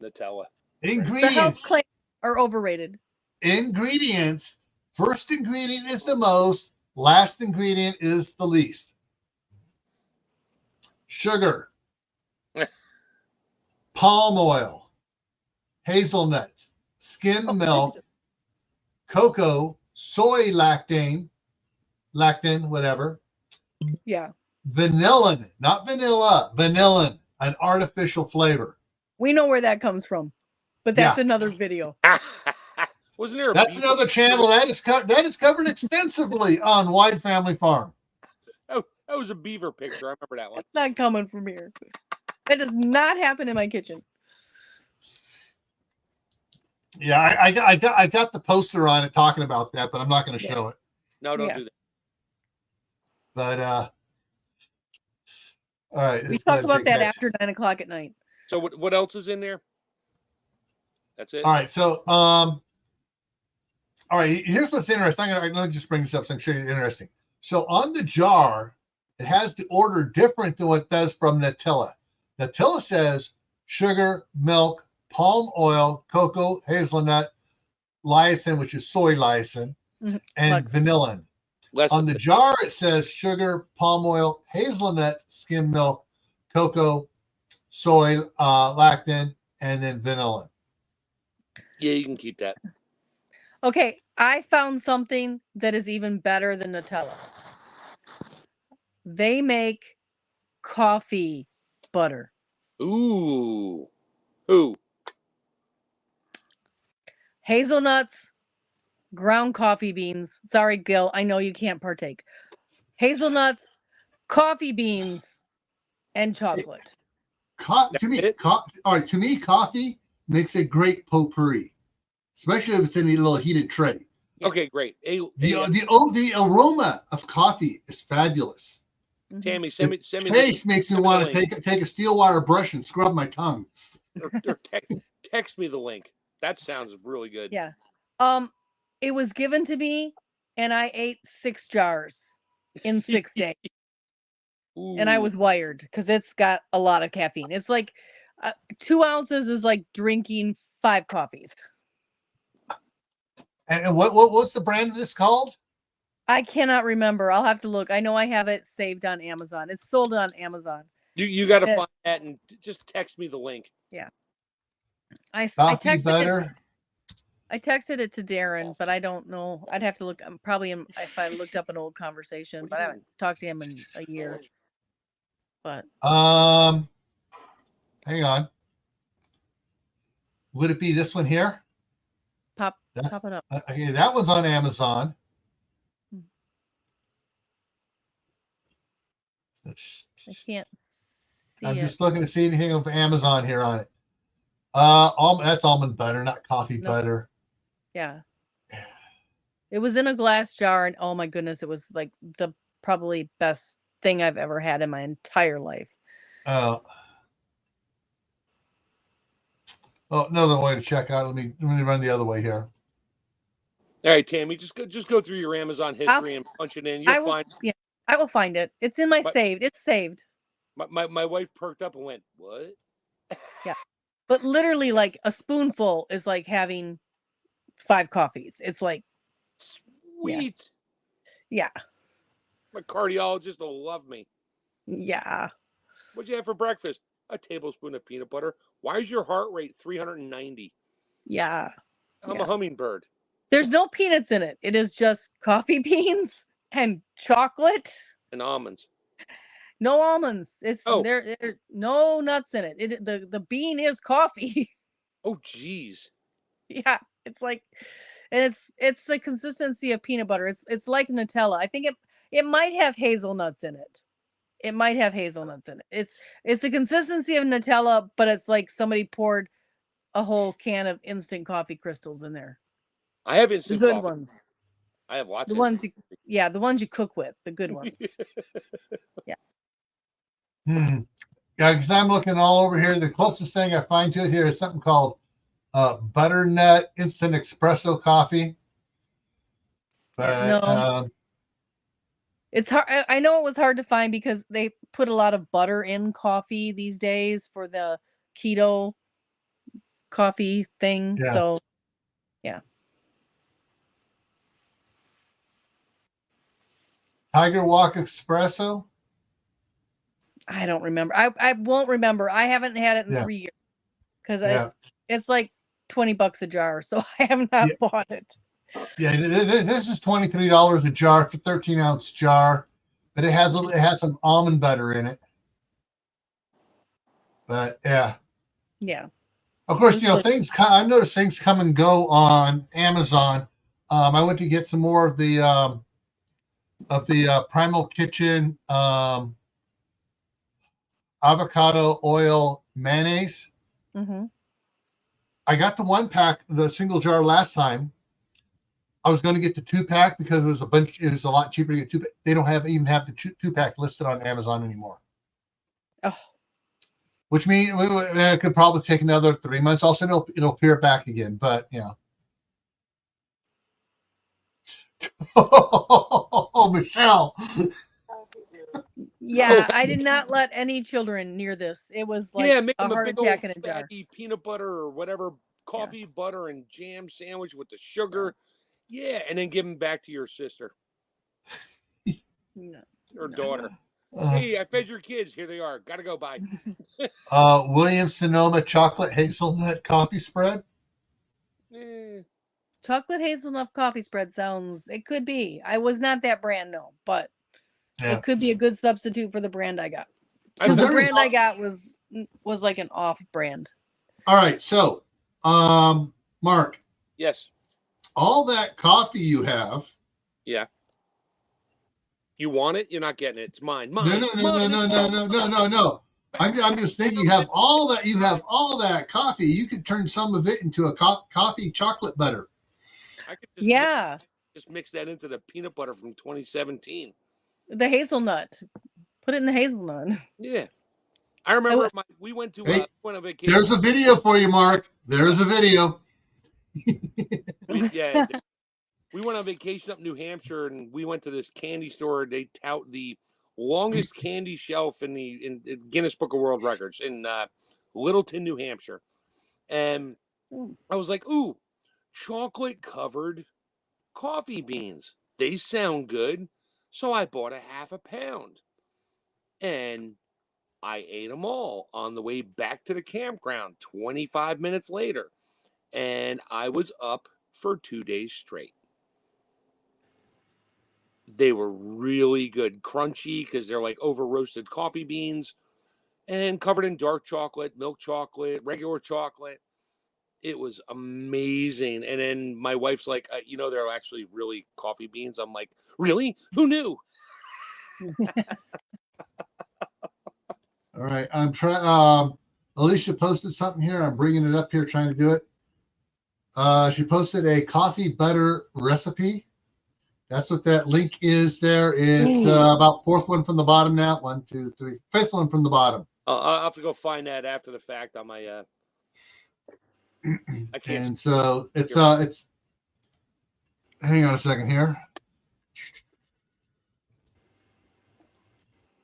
Nutella. Ingredients. The health claims are overrated. Ingredients. First ingredient is the most. Last ingredient is the least. Sugar. Palm oil. Hazelnuts. Skim milk. Cocoa. Soy lactane, whatever. Yeah. Vanillin, not vanilla, vanillin, an artificial flavor. We know where that comes from, but that's another video. Wasn't there? That's another channel that is covered extensively on Wide Family Farm. Oh, that was a beaver picture. I remember that one. It's not coming from here. That does not happen in my kitchen. Yeah, I got the poster on it talking about that, but I'm not going to show it. No, don't do that. But all right, we talk about that after 9 o'clock at night. So what else is in there? That's it. All right, so all right, here's what's interesting. Let me just bring this up so I can show you interesting. So on the jar, it has the order different than what it does from Nutella. Nutella says sugar, milk, palm oil, cocoa, hazelnut, lysine, which is soy lysine, and vanillin. On the jar, it says sugar, palm oil, hazelnut, skim milk, cocoa, soy, lactin, and then vanillin. Yeah, you can keep that. Okay, I found something that is even better than Nutella. They make coffee butter. Ooh. Who? Hazelnuts, ground coffee beans. Sorry, Gil, I know you can't partake. Hazelnuts, coffee beans, and chocolate. To That's me, it? all right. To me, coffee makes a great potpourri, especially if it's in a little heated tray. Okay, great. Hey, The aroma of coffee is fabulous. Mhm. Tammy, send me The the taste makes me send me the want to link. take a steel wire brush and scrub my tongue. or text me the link. That sounds really good. Yeah. It was given to me, and I ate 6 jars in 6 days. And I Ooh. was wired because it's got a lot of caffeine. It's like 2 ounces is like drinking 5 coffees. And what's the brand of this called? I cannot remember. I'll have to look. I know I have it saved on Amazon. It's sold on Amazon. You got to find that and just text me the link. Yeah. I Coffee texted butter. I texted it to Darren, but I don't know. I'd have to look. I'm probably if I looked up an old conversation, but I haven't talked to him in a year. But hang on. Would it be this one here? pop it up. Okay, that one's on Amazon. I can't see I'm it. just looking to see anything of Amazon here on it. That's almond butter, not coffee butter. Yeah. It was in a glass jar, and oh my goodness, it was like the probably best thing I've ever had in my entire life. Oh, another way to check out. Let me run the other way here. All right, Tammy, just go through your Amazon history and punch it in. You'll find. Yeah, I will find it. It's in my saved. It's saved. My wife perked up and went, "What?" Yeah, but literally, like a spoonful is like having 5 coffees. It's like sweet. Yeah. My cardiologist will love me. Yeah. What'd you have for breakfast? A tablespoon of peanut butter. Why is your heart rate 390? Yeah. I'm a hummingbird. There's no peanuts in it. It is just coffee beans and chocolate and almonds. No almonds. It's there's no nuts in it. The bean is coffee. Oh geez. Yeah, it's like, and it's the consistency of peanut butter. It's like Nutella. I think it might have hazelnuts in it. It might have hazelnuts in it. It's the consistency of Nutella, but it's like somebody poured a whole can of instant coffee crystals in there. I have instant good coffee. Ones. I have lots. The ones the ones you cook with, the good ones. Yeah. Yeah, because I'm looking all over here. The closest thing I find to it here is something called butternut instant espresso coffee. But no. It's hard. I know it was hard to find because they put a lot of butter in coffee these days for the keto coffee thing. Yeah. So, yeah. Tiger Walk Espresso. I don't remember. I won't remember. I haven't had it in 3 years because it's like $20 a jar. So I have not bought it. Yeah, this is $23 a jar for 13-ounce jar, but it has some almond butter in it. But yeah. Of course, things. I've noticed things come and go on Amazon. I went to get some more of the Primal Kitchen avocado oil mayonnaise. Mm-hmm. I got the 1-pack, the single jar last time. I was going to get the 2-pack because it was a lot cheaper to get 2. They don't even have the 2-pack listed on Amazon anymore. Oh. Which means it could probably take another 3 months. Also, it'll appear back again. But yeah. Oh, Michelle. Yeah, I did not let any children near this. It was like make a them heart big attack old in a jar. Peanut butter or whatever, coffee, butter, and jam sandwich with the sugar. Yeah, and then give them back to your sister. Or daughter. Hey, I fed your kids. Here they are. Gotta go. Bye. Williams Sonoma chocolate hazelnut coffee spread. Chocolate hazelnut coffee spread sounds. It could be. I was not that brand, no, but Yeah. It could be a good substitute for the brand I got. I Because the there is- brand I got was like an off brand. All right. So, Mark, Yes. all that coffee you have. Yeah. You want it? You're not getting it. It's mine. No, Mine. no, no, no, no, no, no, no, no, no. I'm just thinking you have all that coffee. You could turn some of it into a coffee chocolate butter. I could just Yeah. just mix that into the peanut butter from 2017. The hazelnut. Put it in the hazelnut. Yeah. I remember we went to Hey, went on vacation. There's a video for you, Mark. There's a video. Yeah. We went on vacation up in New Hampshire, and we went to this candy store. They tout the longest candy shelf in the Guinness Book of World Records in Littleton, New Hampshire. And I was like, ooh, chocolate-covered coffee beans. They sound good. So I bought a half a pound. And I ate them all on the way back to the campground 25 minutes later. And I was up for 2 days straight. They were really good, crunchy because they're like over roasted coffee beans and covered in dark chocolate, milk chocolate, regular chocolate. It was amazing. And then my wife's like, they're actually really coffee beans. I'm like, really? Who knew? All right. I'm trying. Alicia posted something here. I'm bringing it up here, trying to do it. She posted a coffee butter recipe. That's what that link is there. It's about fourth one from the bottom now. 1, 2, 3, fifth one from the bottom. I'll have to go find that after the fact on my. I can't. And so it's. Hang on a second here.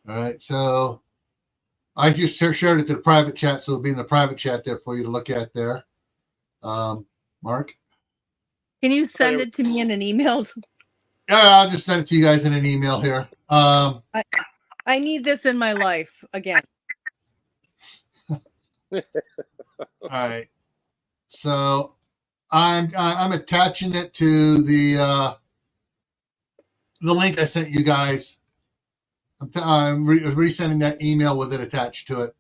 All right. So I just shared it to the private chat, so it'll be in the private chat there for you to look at there. Mark. Can you send it to me in an email? Yeah, I'll just send it to you guys in an email here. I need this in my life again. All right. So I'm attaching it to the link I sent you guys. I'm resending that email with it attached to it.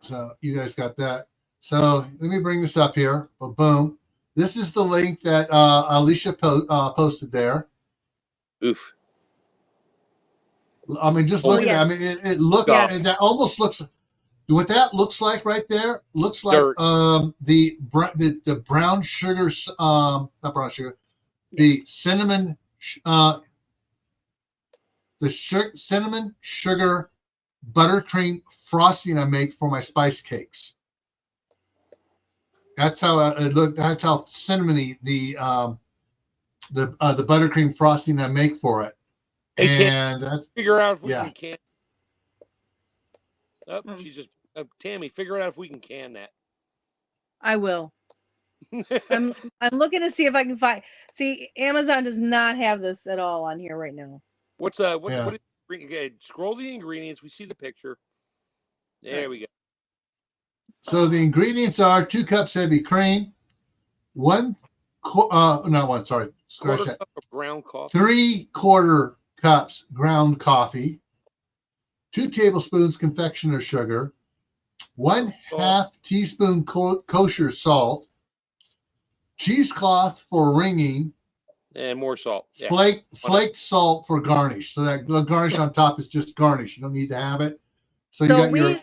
So you guys got that. So let me bring this up here. Boom. This is the link that Alicia posted there. Oof. I mean, just look at it. I mean, it looks. Yeah. That almost looks. What that looks like right there looks like Dirt. the brown sugar. Not brown sugar. The cinnamon. Cinnamon sugar buttercream frosting I make for my spice cakes. That's how it looked. That's how cinnamony the buttercream frosting I make for it. Hey, And that's, figure out if we Yeah. can can. Oh, she just Tammy, figure out if we can can that. I will. I'm looking to see if I can find. See, Amazon does not have this at all on here right now. What Yeah. is okay, scroll the ingredients. We see the picture. There we go. so the ingredients are 2 cups heavy cream, scratch Quarter that. cup of ground coffee. 3/4 cups ground coffee, 2 tablespoons confectioner sugar, 1/2 teaspoon kosher salt, cheesecloth for ringing, And more salt. Yeah. flaked salt for garnish. So that the garnish on top is just garnish. You don't need to have it. So you So got your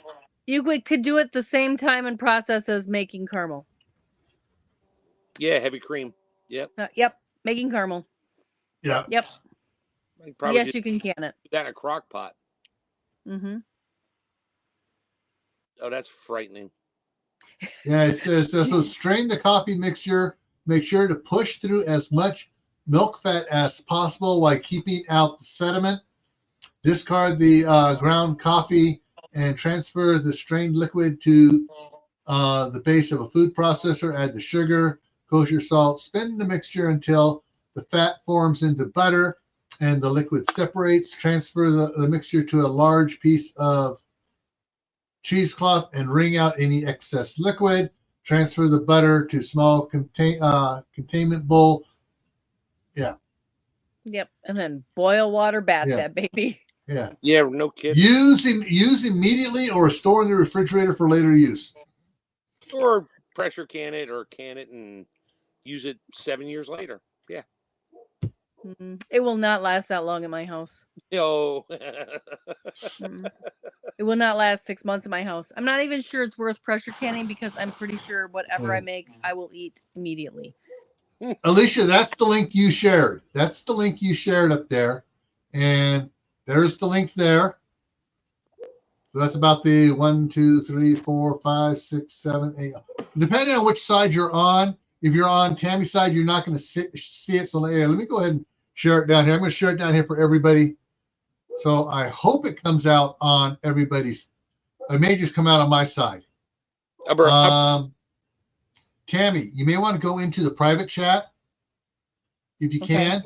you could do it the same time and process as making caramel. Yeah, heavy cream. Yep. Yep, making caramel. yeah. Yep. I can probably Yes, just you can can it. do that in a crock pot. Mm-hmm. Oh, that's frightening. Yeah, it says so strain the coffee mixture. Make sure to push through as much milk fat as possible while keeping out the sediment. Discard the ground coffee and transfer the strained liquid to the base of a food processor. Add the sugar, kosher salt. Spin the mixture until the fat forms into butter and the liquid separates. Transfer the mixture to a large piece of cheesecloth and wring out any excess liquid. Transfer the butter to small containment bowl. Yeah. Yep. And then boil water, bath Yeah. that baby. Yeah. Yeah, no kidding. Use immediately or store in the refrigerator for later use. Or pressure can it or can it and use it 7 years later. Yeah. It will not last that long in my house. Yo. It will not last 6 months in my house. I'm not even sure it's worth pressure canning because I'm pretty sure whatever I make, I will eat immediately. Alicia, that's the link you shared. That's the link you shared up there. And there's the link there. So that's about the 1, 2, 3, 4, 5, 6, 7, 8. Depending on which side you're on. If you're on Tammy's side, you're not going to see it. So let me go ahead and share it down here. I'm going to share it down here for everybody. So I hope it comes out on everybody's. It may just come out on my side. Tammy, you may want to go into the private chat. If you can,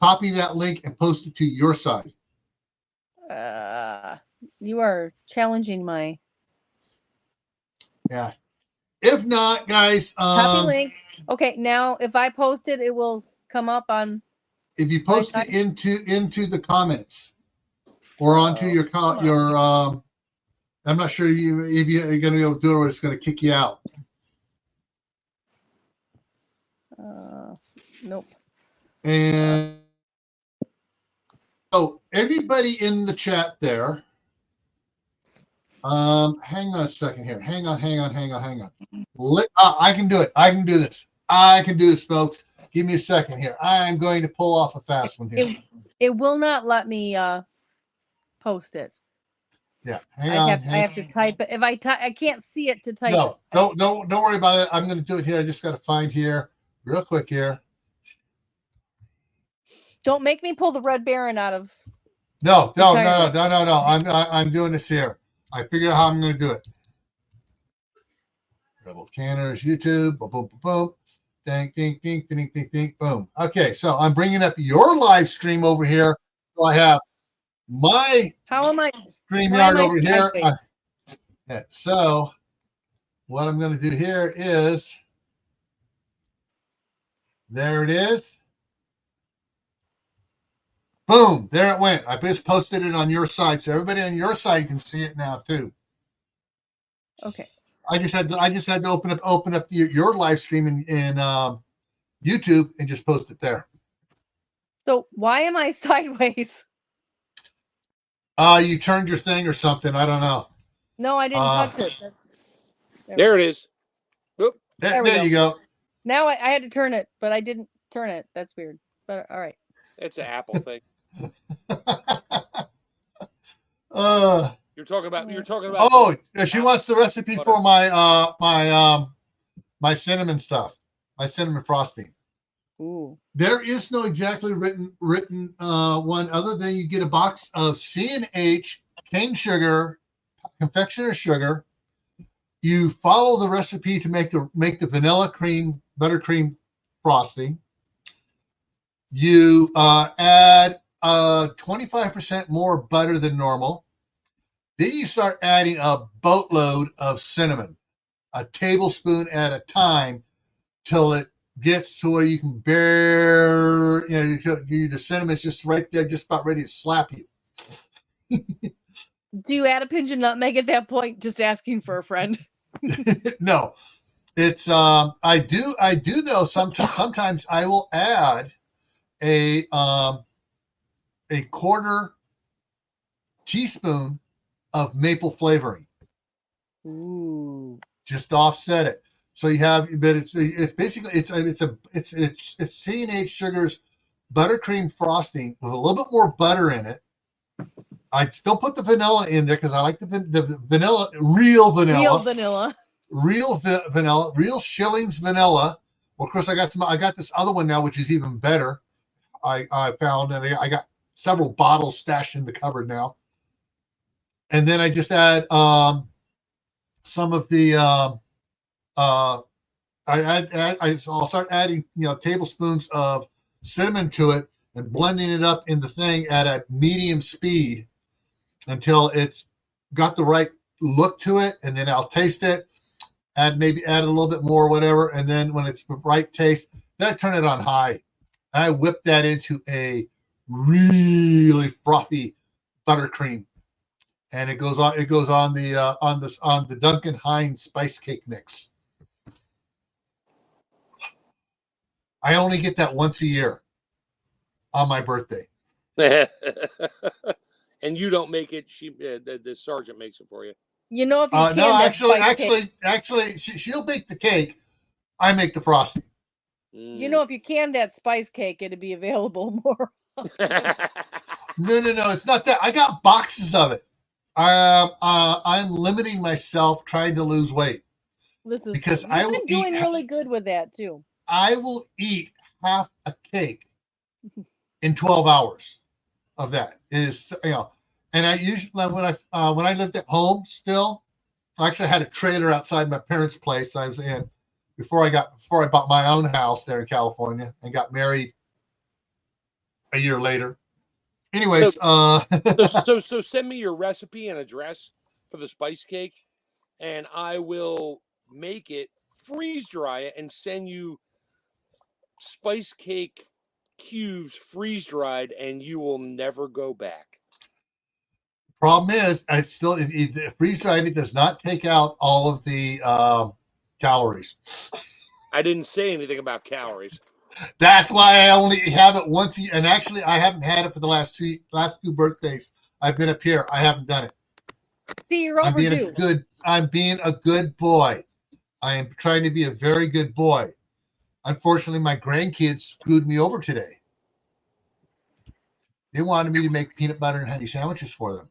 copy that link and post it to your side. You are challenging my. Yeah. If not, guys. Copy link. Okay, now if I post it, it will come up on. If you post it into the comments or onto your I'm not sure if you're going to be able to do it or it's going to kick you out. Nope. And so everybody in the chat there, hang on a second here. Hang on. I can do it. I can do this, folks. Give me a second here. I'm going to pull off a fast one here. It will not let me post it. Yeah, I have to type it. If I type, I can't see it to type. No, don't worry about it. I'm going to do it here. I just got to find here real quick here. Don't make me pull the Red Baron out of. No. I'm doing this here. I figured out how I'm going to do it. Rebel Canners, YouTube, boom, boom, boom, boom. Ding, ding, ding, ding, ding, ding, boom. Okay, so I'm bringing up your live stream over here. So I have my StreamYard over here. Yeah, so what I'm going to do here is, there it is. Boom, there it went. I just posted it on your side, so everybody on your side can see it now too. Okay. I just had to open up your live stream in YouTube and just post it there. So why am I sideways? You turned your thing or something. I don't know. No, I didn't touch it. There it is. Oop. There you go. Now I had to turn it, but I didn't turn it. That's weird. But all right. It's an Apple thing. You're talking about. Oh, she wants the recipe for my my cinnamon stuff, my cinnamon frosting. Ooh. There is no exactly written one other than you get a box of C&H cane sugar, confectioner sugar. You follow the recipe to make the vanilla cream buttercream frosting. You add 25% more butter than normal. Then you start adding a boatload of cinnamon, a tablespoon at a time, till it gets to where you can bear, the cinnamon's just right there, just about ready to slap you. Do you add a pinch of nutmeg at that point? Just asking for a friend. No, it's I do though. Sometimes I will add a quarter teaspoon of maple flavoring. Ooh. Just offset it. So you have, but it's basically it's C&H Sugar's buttercream frosting with a little bit more butter in it. I still put the vanilla in there because I like the vanilla, real Schillings vanilla. Well, of course, I got this other one now, which is even better. I found, and I got several bottles stashed in the cupboard now. And then I just add some of the I'll start adding tablespoons of cinnamon to it and blending it up in the thing at a medium speed until it's got the right look to it, and then I'll taste it, add a little bit more, whatever, and then when it's the right taste, then I turn it on high. I whip that into a really frothy buttercream, and it goes on the Duncan Hines spice cake mix. I only get that once a year on my birthday. And you don't make it. The sergeant makes it for you. You know, if you can, No, that spice actually, she'll bake the cake. I make the frosting. You know, if you can that spice cake, it'd be available more. No, it's not that. I got boxes of it. I'm limiting myself trying to lose weight. This is because true. You've been doing really good with that too. I will eat half a cake in 12 hours of that. It is, and I usually when I lived at home still, I actually had a trailer outside my parents' place I was in before I bought my own house there in California and got married a year later. Anyways, so send me your recipe and address for the spice cake, and I will make it, freeze dry it, and send you spice cake cubes freeze dried, and you will never go back. Problem is, freeze dried. It does not take out all of the calories. I didn't say anything about calories. That's why I only have it once a year. And actually, I haven't had it for the last two birthdays. I've been up here. I haven't done it. See, you're overdue. I'm being a good boy. I am trying to be a very good boy. Unfortunately, my grandkids screwed me over today. They wanted me to make peanut butter and honey sandwiches for them.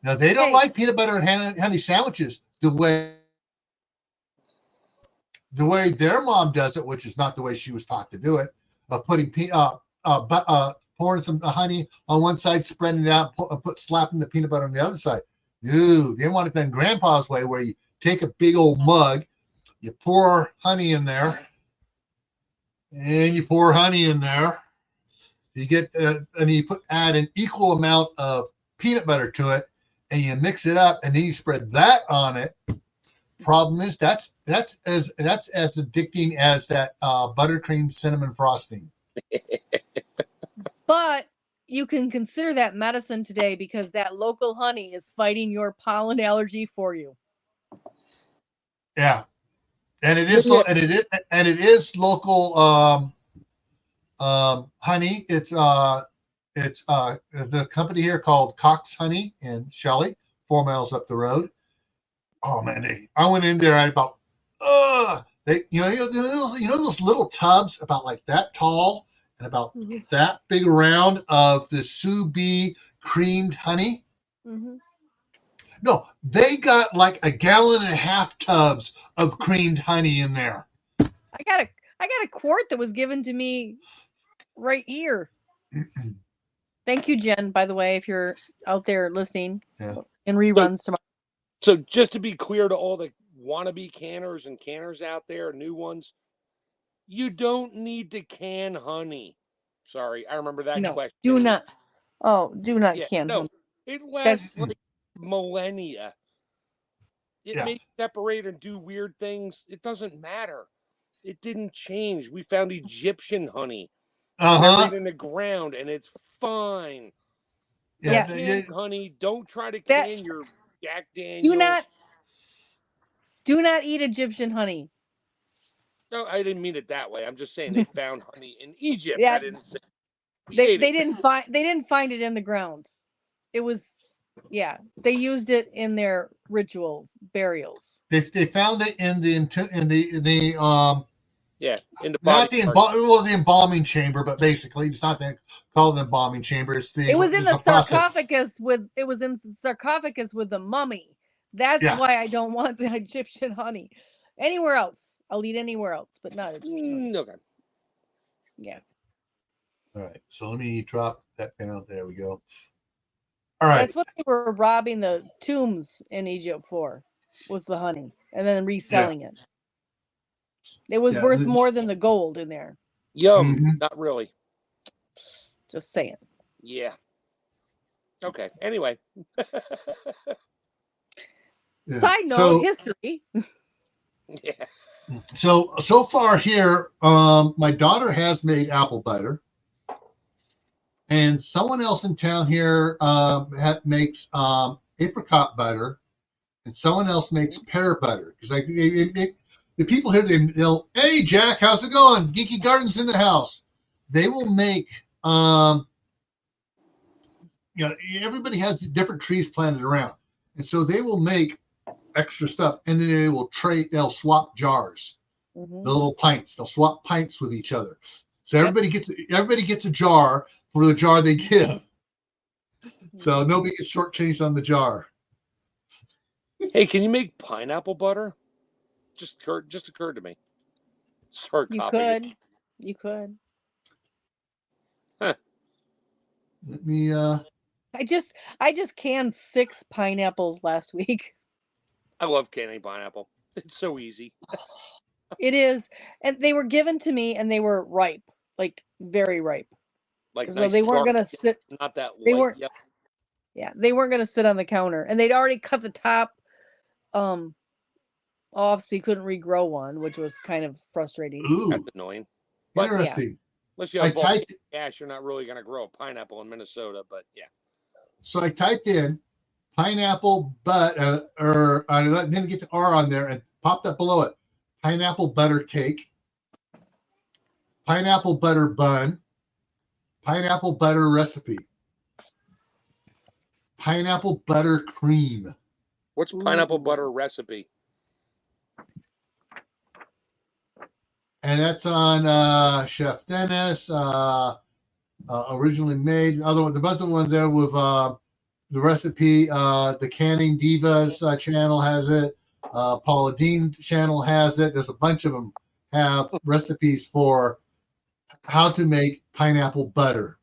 Now, they don't like peanut butter and honey sandwiches the way their mom does it, which is not the way she was taught to do it. Putting pouring some honey on one side, spreading it out, slapping the peanut butter on the other side. No, they want it done Grandpa's way, where you take a big old mug, you pour honey in there, and you pour honey in there. You get and you add an equal amount of peanut butter to it, and you mix it up, and then you spread that on it. Problem is, that's as addicting as that buttercream cinnamon frosting. But you can consider that medicine today, because that local honey is fighting your pollen allergy for you. Yeah, and it is local honey. It's the company here called Cox Honey in Shelley, 4 miles up the road. Oh man, I went in there at about they you know those little tubs about like that tall and about that big around of the Sous Bee creamed honey. Mm-hmm. No, they got like 1.5 gallon tubs of creamed honey in there. I got a quart that was given to me right here. Thank you, Jen, by the way, if you're out there listening in reruns tomorrow. So just to be clear to all the wannabe canners and canners out there, new ones, you don't need to can honey. Sorry, I remember that question. Do not can honey. It lasts like millennia. It may separate and do weird things. It doesn't matter. It didn't change. We found Egyptian honey buried in the ground, and it's fine. Honey. Don't try to can your Jack Daniels. Do not eat Egyptian honey. No, I didn't mean it that way. I'm just saying they found honey in Egypt. Yeah, I didn't say they didn't find it in the ground. It was they used it in their rituals, burials. They found it in the the embalming chamber, but basically it's not called an embalming chamber. It was in the sarcophagus with the mummy. That's why I don't want the Egyptian honey. Anywhere else, I'll eat anywhere else, but not Egyptian honey. Okay. Yeah. All right. So let me drop that down. There we go. All right. That's what they were robbing the tombs in Egypt for, was the honey, and then reselling it. It was worth more than the gold in there. Yum. Mm-hmm. Not really. Just saying. Yeah. Okay. Anyway. Side note, history. Yeah. So far here, my daughter has made apple butter, and someone else in town here makes apricot butter, and someone else makes pear butter. Because the people here, they'll, hey Jack, how's it going? Geeky Gardens in the house. They will make, everybody has different trees planted around, and so they will make extra stuff, and then they will trade. They'll swap jars, the little pints. They'll swap pints with each other. So everybody gets a jar for the jar they give. So nobody gets shortchanged on the jar. Hey, can you make pineapple butter? Just occurred to me. Start copying. You could. Huh. Let me. I just canned 6 pineapples last week. I love canning pineapple. It's so easy. It is, and they were given to me, and they were ripe, like very ripe. Like So nice they weren't dark, gonna sit. not that They light. weren't. Yep. Yeah, they weren't gonna sit on the counter, and they'd already cut the top, off, so you couldn't regrow one, which was kind of frustrating. Ooh, That's annoying. But interesting. unless you have volcanic ash, you're not really going to grow a pineapple in Minnesota. But yeah. So I typed in pineapple or I didn't get the R on there, and popped up below it: pineapple butter cake, pineapple butter bun, pineapple butter recipe, pineapple butter cream. What's pineapple butter recipe? And that's on Chef Dennis. Originally made. Other one, the bunch of ones there with the recipe. The Canning Divas channel has it. Paula Dean channel has it. There's a bunch of them have recipes for how to make pineapple butter.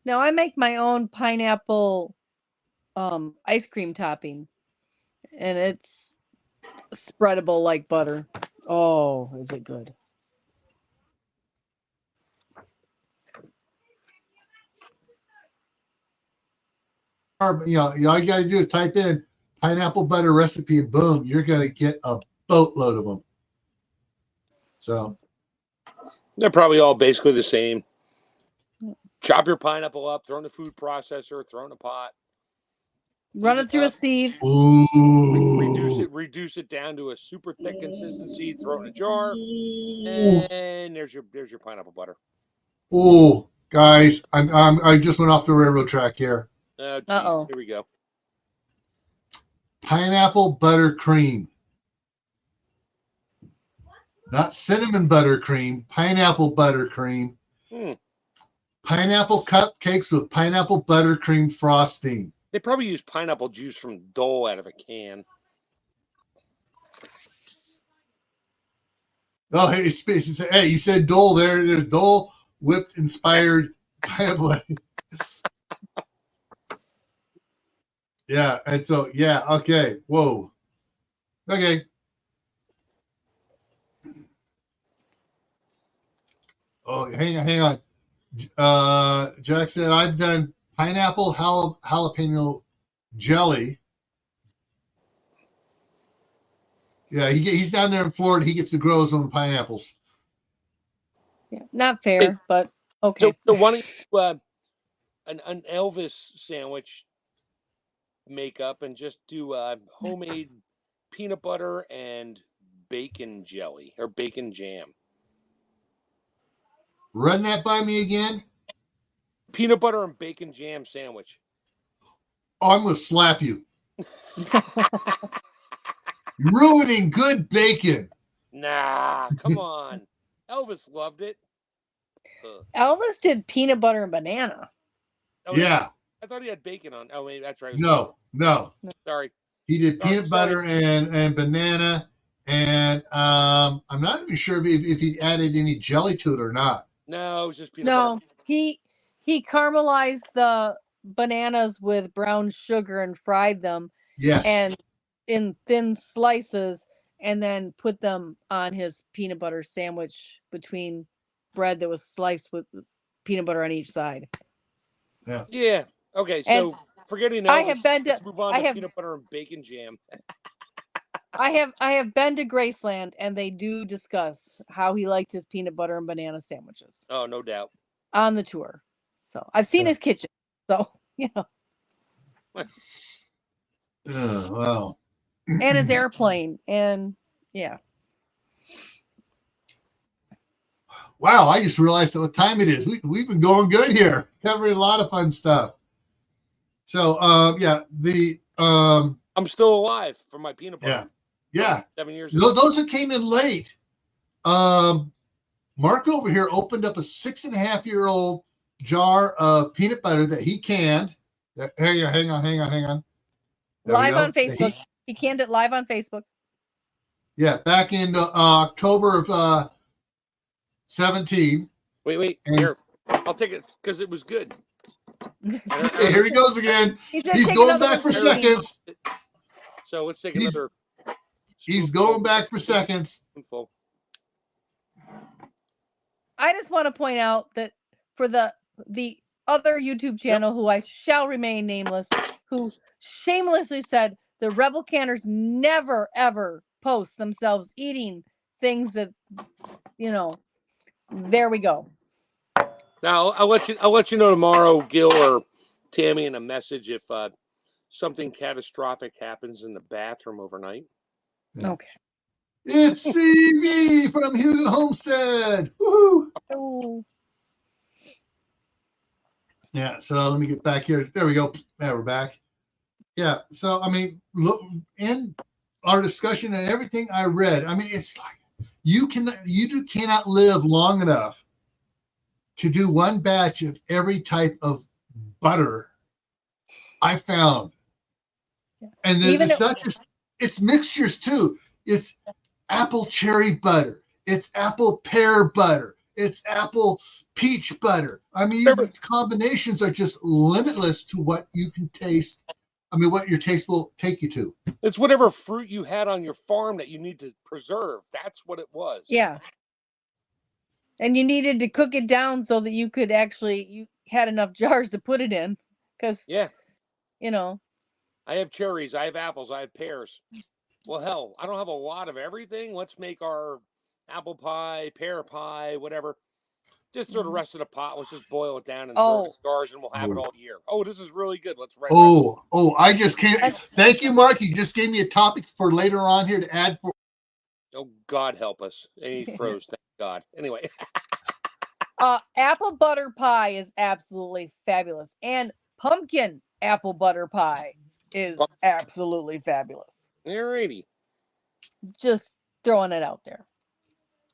Now I make my own pineapple ice cream topping, and it's spreadable like butter. Oh, is it good? All you got to do is type in pineapple butter recipe, and boom, you're going to get a boatload of them. So they're probably all basically the same. Chop your pineapple up, throw in the food processor, throw in a pot. Run it through a sieve. Ooh. Reduce it down to a super thick consistency. Throw it in a jar, and there's your pineapple butter. Oh, guys, I just went off the railroad track here. Oh, here we go. Pineapple butter cream, not cinnamon butter cream. Pineapple butter cream. Pineapple cupcakes with pineapple buttercream frosting. They probably use pineapple juice from Dole out of a can. Oh, hey, you said Dole there. There's Dole whipped inspired pineapple. Yeah, and so, yeah, okay. Whoa. Okay. Oh, hang on. Jack said, I've done pineapple jalapeno jelly. Yeah, he's down there in Florida. He gets to grow his own pineapples. Yeah, not fair, but okay. So why don't you an Elvis sandwich makeup and just do homemade peanut butter and bacon jelly or bacon jam. Run that by me again. Peanut butter and bacon jam sandwich. Oh, I'm going to slap you. Ruining good bacon. Nah, come on. Elvis loved it. Elvis did peanut butter and banana. Oh, yeah. I thought he had bacon on. Oh, wait, that's right. No. Sorry. He did peanut butter and banana, and I'm not even sure if he added any jelly to it or not. No, it was just peanut butter. No, he caramelized the bananas with brown sugar and fried them. Yes. And in thin slices, and then put them on his peanut butter sandwich between bread that was sliced with peanut butter on each side. Yeah. Yeah. Okay. So forgetting Elvis, let's move on to peanut butter and bacon jam. I have been to Graceland, and they do discuss how he liked his peanut butter and banana sandwiches Oh, no doubt. on the tour. So I've seen Yeah. his kitchen. So Wow. and his airplane, and yeah. Wow, I just realized what time it is. We've been going good here, covering a lot of fun stuff. So, yeah, I'm still alive for my peanut butter. yeah. 7 years ago. Those that came in late, Mark over here opened up a 6.5-year-old jar of peanut butter that he canned. Hang on. There Live on Facebook. He canned it live on Facebook. Yeah, back in October of 17. Wait. Here, I'll take it because it was good. Hey, here he goes again. He's going back for seconds. So let's take another. He's going back for seconds. I just want to point out that for the other YouTube channel, who I shall remain nameless, who shamelessly said the Rebel Canners never ever post themselves eating things that, there we go. Now I'll let you know tomorrow, Gil or Tammy, in a message if something catastrophic happens in the bathroom overnight. Yeah. Okay. It's CV from Hugo Homestead. Woo-hoo. Oh. Yeah, so let me get back here. There we go. Now we're back. Yeah, so I mean, look, in our discussion and everything I read, I mean, it's like you cannot live long enough to do one batch of every type of butter I found. And then it's not just, it's mixtures too. It's apple cherry butter. It's apple pear butter. It's apple peach butter. I mean, combinations are just limitless to what you can taste. I mean, what your taste will take you to. It's whatever fruit you had on your farm that you need to preserve. That's what it was. Yeah. And you needed to cook it down so that you could you had enough jars to put it in. Because, I have cherries, I have apples, I have pears. Well, hell, I don't have a lot of everything. Let's make our apple pie, pear pie, whatever. Just throw the rest of the pot. Let's just boil it down and throw it in jars, and we'll have it all year. Oh, this is really good. Let's write. I just can't. Thank you, Mark. You just gave me a topic for later on here to add for. Oh, God help us. And he froze. Thank God. Anyway. Apple butter pie is absolutely fabulous. And pumpkin apple butter pie is absolutely fabulous. Alrighty. Just throwing it out there.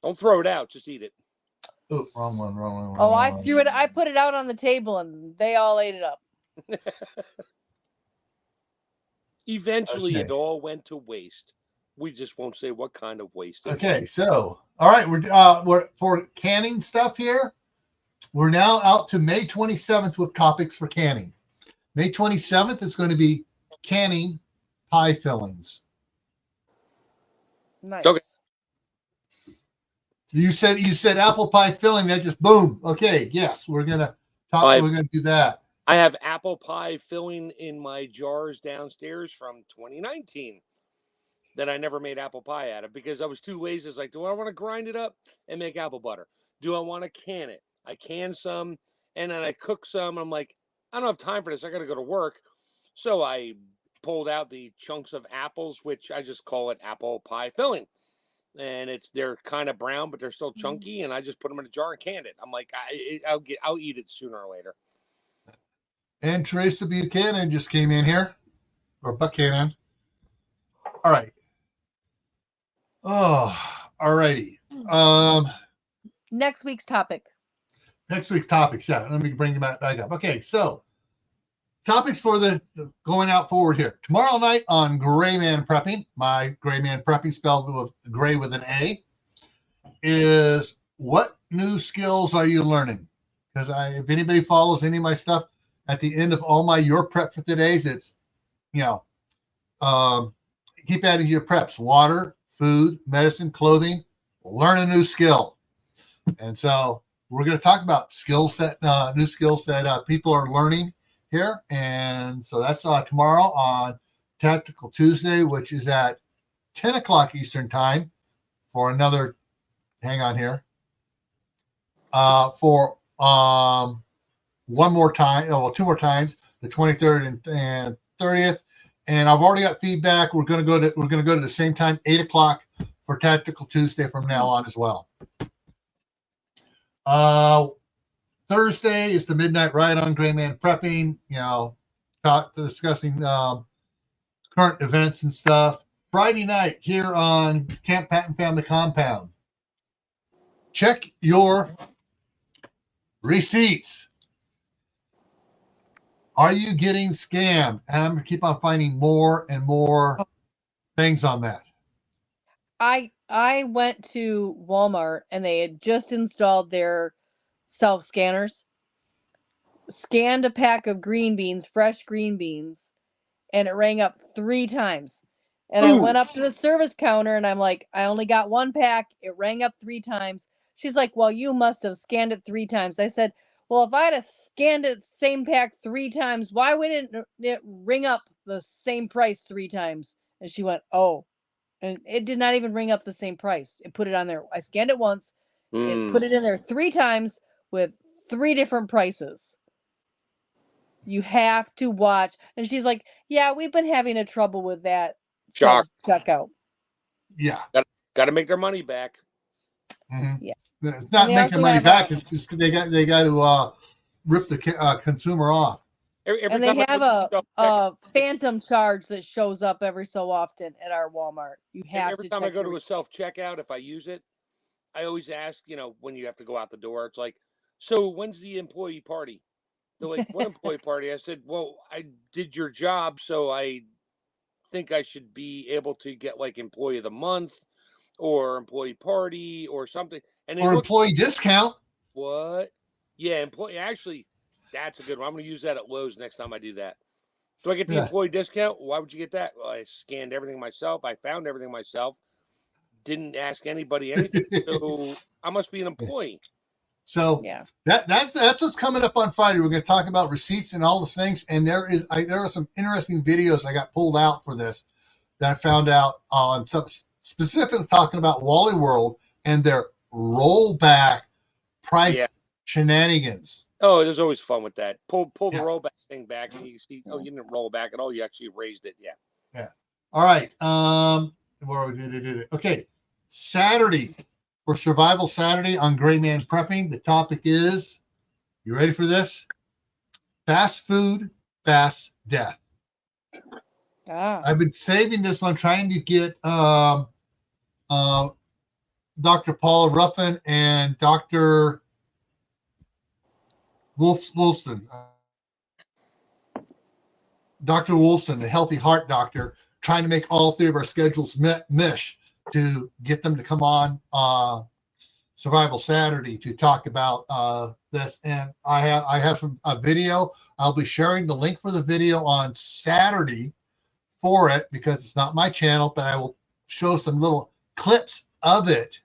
Don't throw it out. Just eat it. Oh, wrong one. I threw it. I put it out on the table, and they all ate it up. Eventually, it all went to waste. We just won't say what kind of waste. Okay, so all right, we're for canning stuff here. We're now out to May 27th with topics for canning. May 27th is going to be canning pie fillings. Nice. Okay. You said apple pie filling. That just boom. Okay, yes, we're gonna talk. We're gonna do that. I have apple pie filling in my jars downstairs from 2019 that I never made apple pie out of because I was too lazy. It's like, do I want to grind it up and make apple butter? Do I want to can it? I can some and then I cook some. I'm like, I don't have time for this. I got to go to work. So I pulled out the chunks of apples, which I just call it apple pie filling. And they're kind of brown, but they're still chunky. And I just put them in a jar and canned it. I'm like, I'll eat it sooner or later. And Teresa Buchanan just came in here, or Buchanan. All right. Oh, all righty. Next week's topic. Next week's topics. Yeah, let me bring them back up. Okay, so topics for the going out forward here. Tomorrow night on Gray Man Prepping, my Gray Man Prepping spelled with gray with an A, is what new skills are you learning? Because if anybody follows any of my stuff, at the end of all my your prep for today's, it's keep adding to your preps: water, food, medicine, clothing. Learn a new skill, and so we're going to talk about skills that new skills that people are learning here, and so that's tomorrow on Tactical Tuesday, which is at 10 o'clock Eastern time for another, hang on here, for one more time, well, two more times, the 23rd and 30th. And I've already got feedback. We're going to go to the same time, 8 o'clock for Tactical Tuesday from now on as well. Thursday is the Midnight Ride on Gray Man Prepping, discussing current events and stuff. Friday night here on Camppatton Family Compound. Check your receipts. Are you getting scammed? And I'm going to keep on finding more and more things on that. I went to Walmart and they had just installed their self scanners. Scanned a pack of green beans, fresh green beans, and it rang up 3 times. And I went up to the service counter and I'm like, I only got 1 pack. It rang up 3 times. She's like, well, you must have scanned it 3 times. I said, well, if I had scanned it same pack 3 times, why wouldn't it ring up the same price 3 times? And she went, oh. And it did not even ring up the same price. It put it on there. I scanned it once. It put it in there 3 times with 3 different prices. You have to watch. And she's like, yeah, we've been having a trouble with that checkout. Yeah. Got to make their money back. Mm-hmm. Yeah. It's not making money back. It's just they got to rip the consumer off. And they have a phantom charge that shows up every so often at our Walmart. You have every time I go to a self-checkout, if I use it, I always ask, when you have to go out the door, it's like, so when's the employee party? They're like, what employee party? I said, well, I did your job, so I think I should be able to get like employee of the month or employee party or something. And or employee discount. What? Yeah, employee. Actually, that's a good one. I'm going to use that at Lowe's next time I do that. Do I get the employee discount? Why would you get that? Well, I scanned everything myself. I found everything myself. Didn't ask anybody anything. So I must be an employee. So that's what's coming up on Friday. We're going to talk about receipts and all those things. And there are some interesting videos I got pulled out for this that I found out on some specifically talking about Wally World and their rollback price shenanigans. Oh, there's always fun with that. Pull the rollback thing back, and you see, you didn't roll back at all. You actually raised it. Yeah. All right. Where we did it? Okay. Saturday for Survival Saturday on Gray Man Prepping. The topic is, you ready for this? Fast food, fast death. I've been saving this one, trying to get Dr. Paula Ruffin and Dr. Wolfson. Dr. Wolfson, the healthy heart doctor, trying to make all 3 of our schedules mesh to get them to come on Survival Saturday to talk about this. And I have a video. I'll be sharing the link for the video on Saturday for it because it's not my channel, but I will show some little clips of it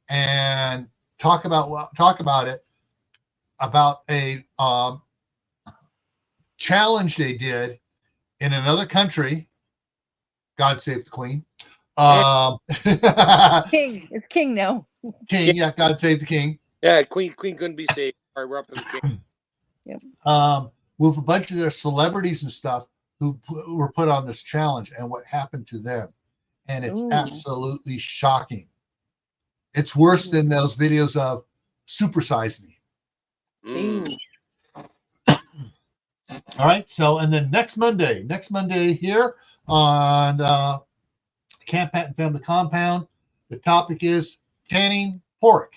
and talk about it, about a challenge they did in another country. God save the Queen. King. It's King now. King, yeah, God save the King. Yeah, Queen couldn't be saved. All right, we're up to the King. Yep. With a bunch of their celebrities and stuff who were put on this challenge and what happened to them. And it's absolutely shocking. It's worse than those videos of Supersize Me. All right. So, and then next Monday here on Camppatton Family Compound, the topic is canning pork.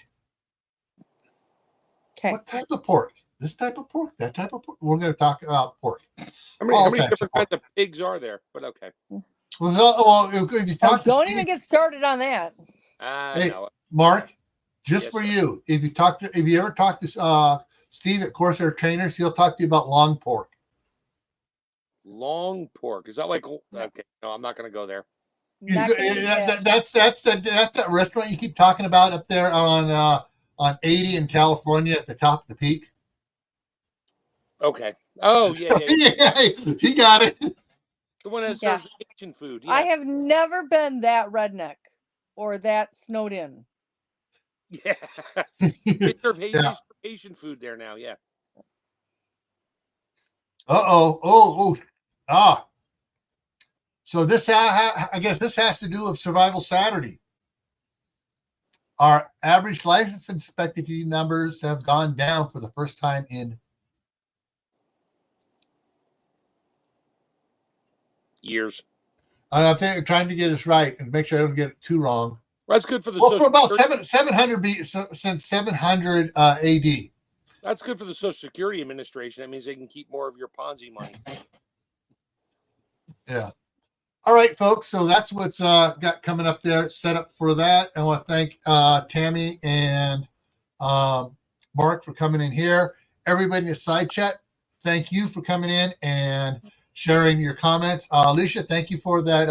Okay. What type of pork? This type of pork? That type of pork? We're going to talk about pork. How many different kinds of pigs are there? But okay. Well, if you talk to don't Steve, even get started on that. Hey, Mark, just for you, if you ever talk to Steve at Corsair Trainers, he'll talk to you about long pork. Long pork, is that like? Okay, no, I'm not going to go there. That's that restaurant you keep talking about up there on 80 in California at the top of the peak. Okay. Oh yeah. He got it. The one that Yeah. serves Asian food. I Yeah. have never been that redneck or that snowed in. Yeah. They serve Yeah. Asian food there now. Yeah. Uh-oh. Oh. Ah. So this, I guess this has to do with Survival Saturday. Our average life expectancy numbers have gone down for the first time in Years. I'm trying to get this right and make sure I don't get it too wrong. Well, that's good for the Well, for Social about Security. 700 since 700 AD. That's good for the Social Security Administration. That means they can keep more of your Ponzi money. Yeah. All right, folks. So that's what's got coming up there, set up for that. I want to thank Tammy and Mark for coming in here. Everybody in the side chat, thank you for coming in and sharing your comments. Alicia, thank you for that.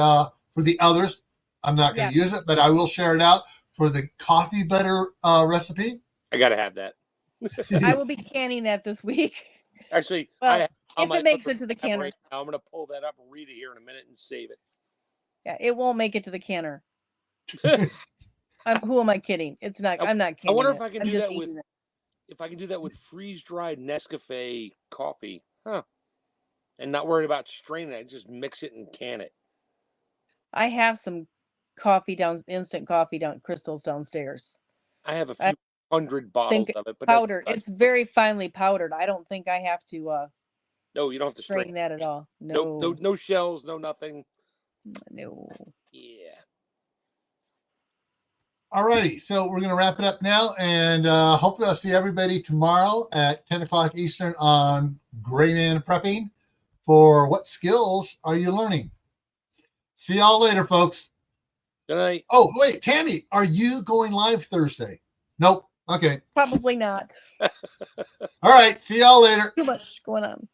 For the others, I'm not going to use it, but I will share it out for the coffee butter recipe. I got to have that. I will be canning that this week. Actually, well, if it makes it to the canner. Right now, I'm going to pull that up and read it here in a minute and save it. Yeah, it won't make it to the canner. Who am I kidding? It's not. I'm not kidding. I wonder if I can do that with. If I can do that with freeze-dried Nescafe coffee, and not worried about straining it, just mix it and can it. I have some instant coffee crystals downstairs. I have a few hundred bottles of it, but powdered. It's very finely powdered. I don't think I have to. No, you don't have to strain that at all. No. No shells, no nothing. No. Yeah. All righty. So we're going to wrap it up now, and hopefully I'll see everybody tomorrow at 10 o'clock Eastern on Gray Man Prepping for What Skills Are You Learning? See y'all later, folks. Good night. Oh, wait, Tammy, are you going live Thursday? Nope. Okay. Probably not. All right. See y'all later. Too much going on.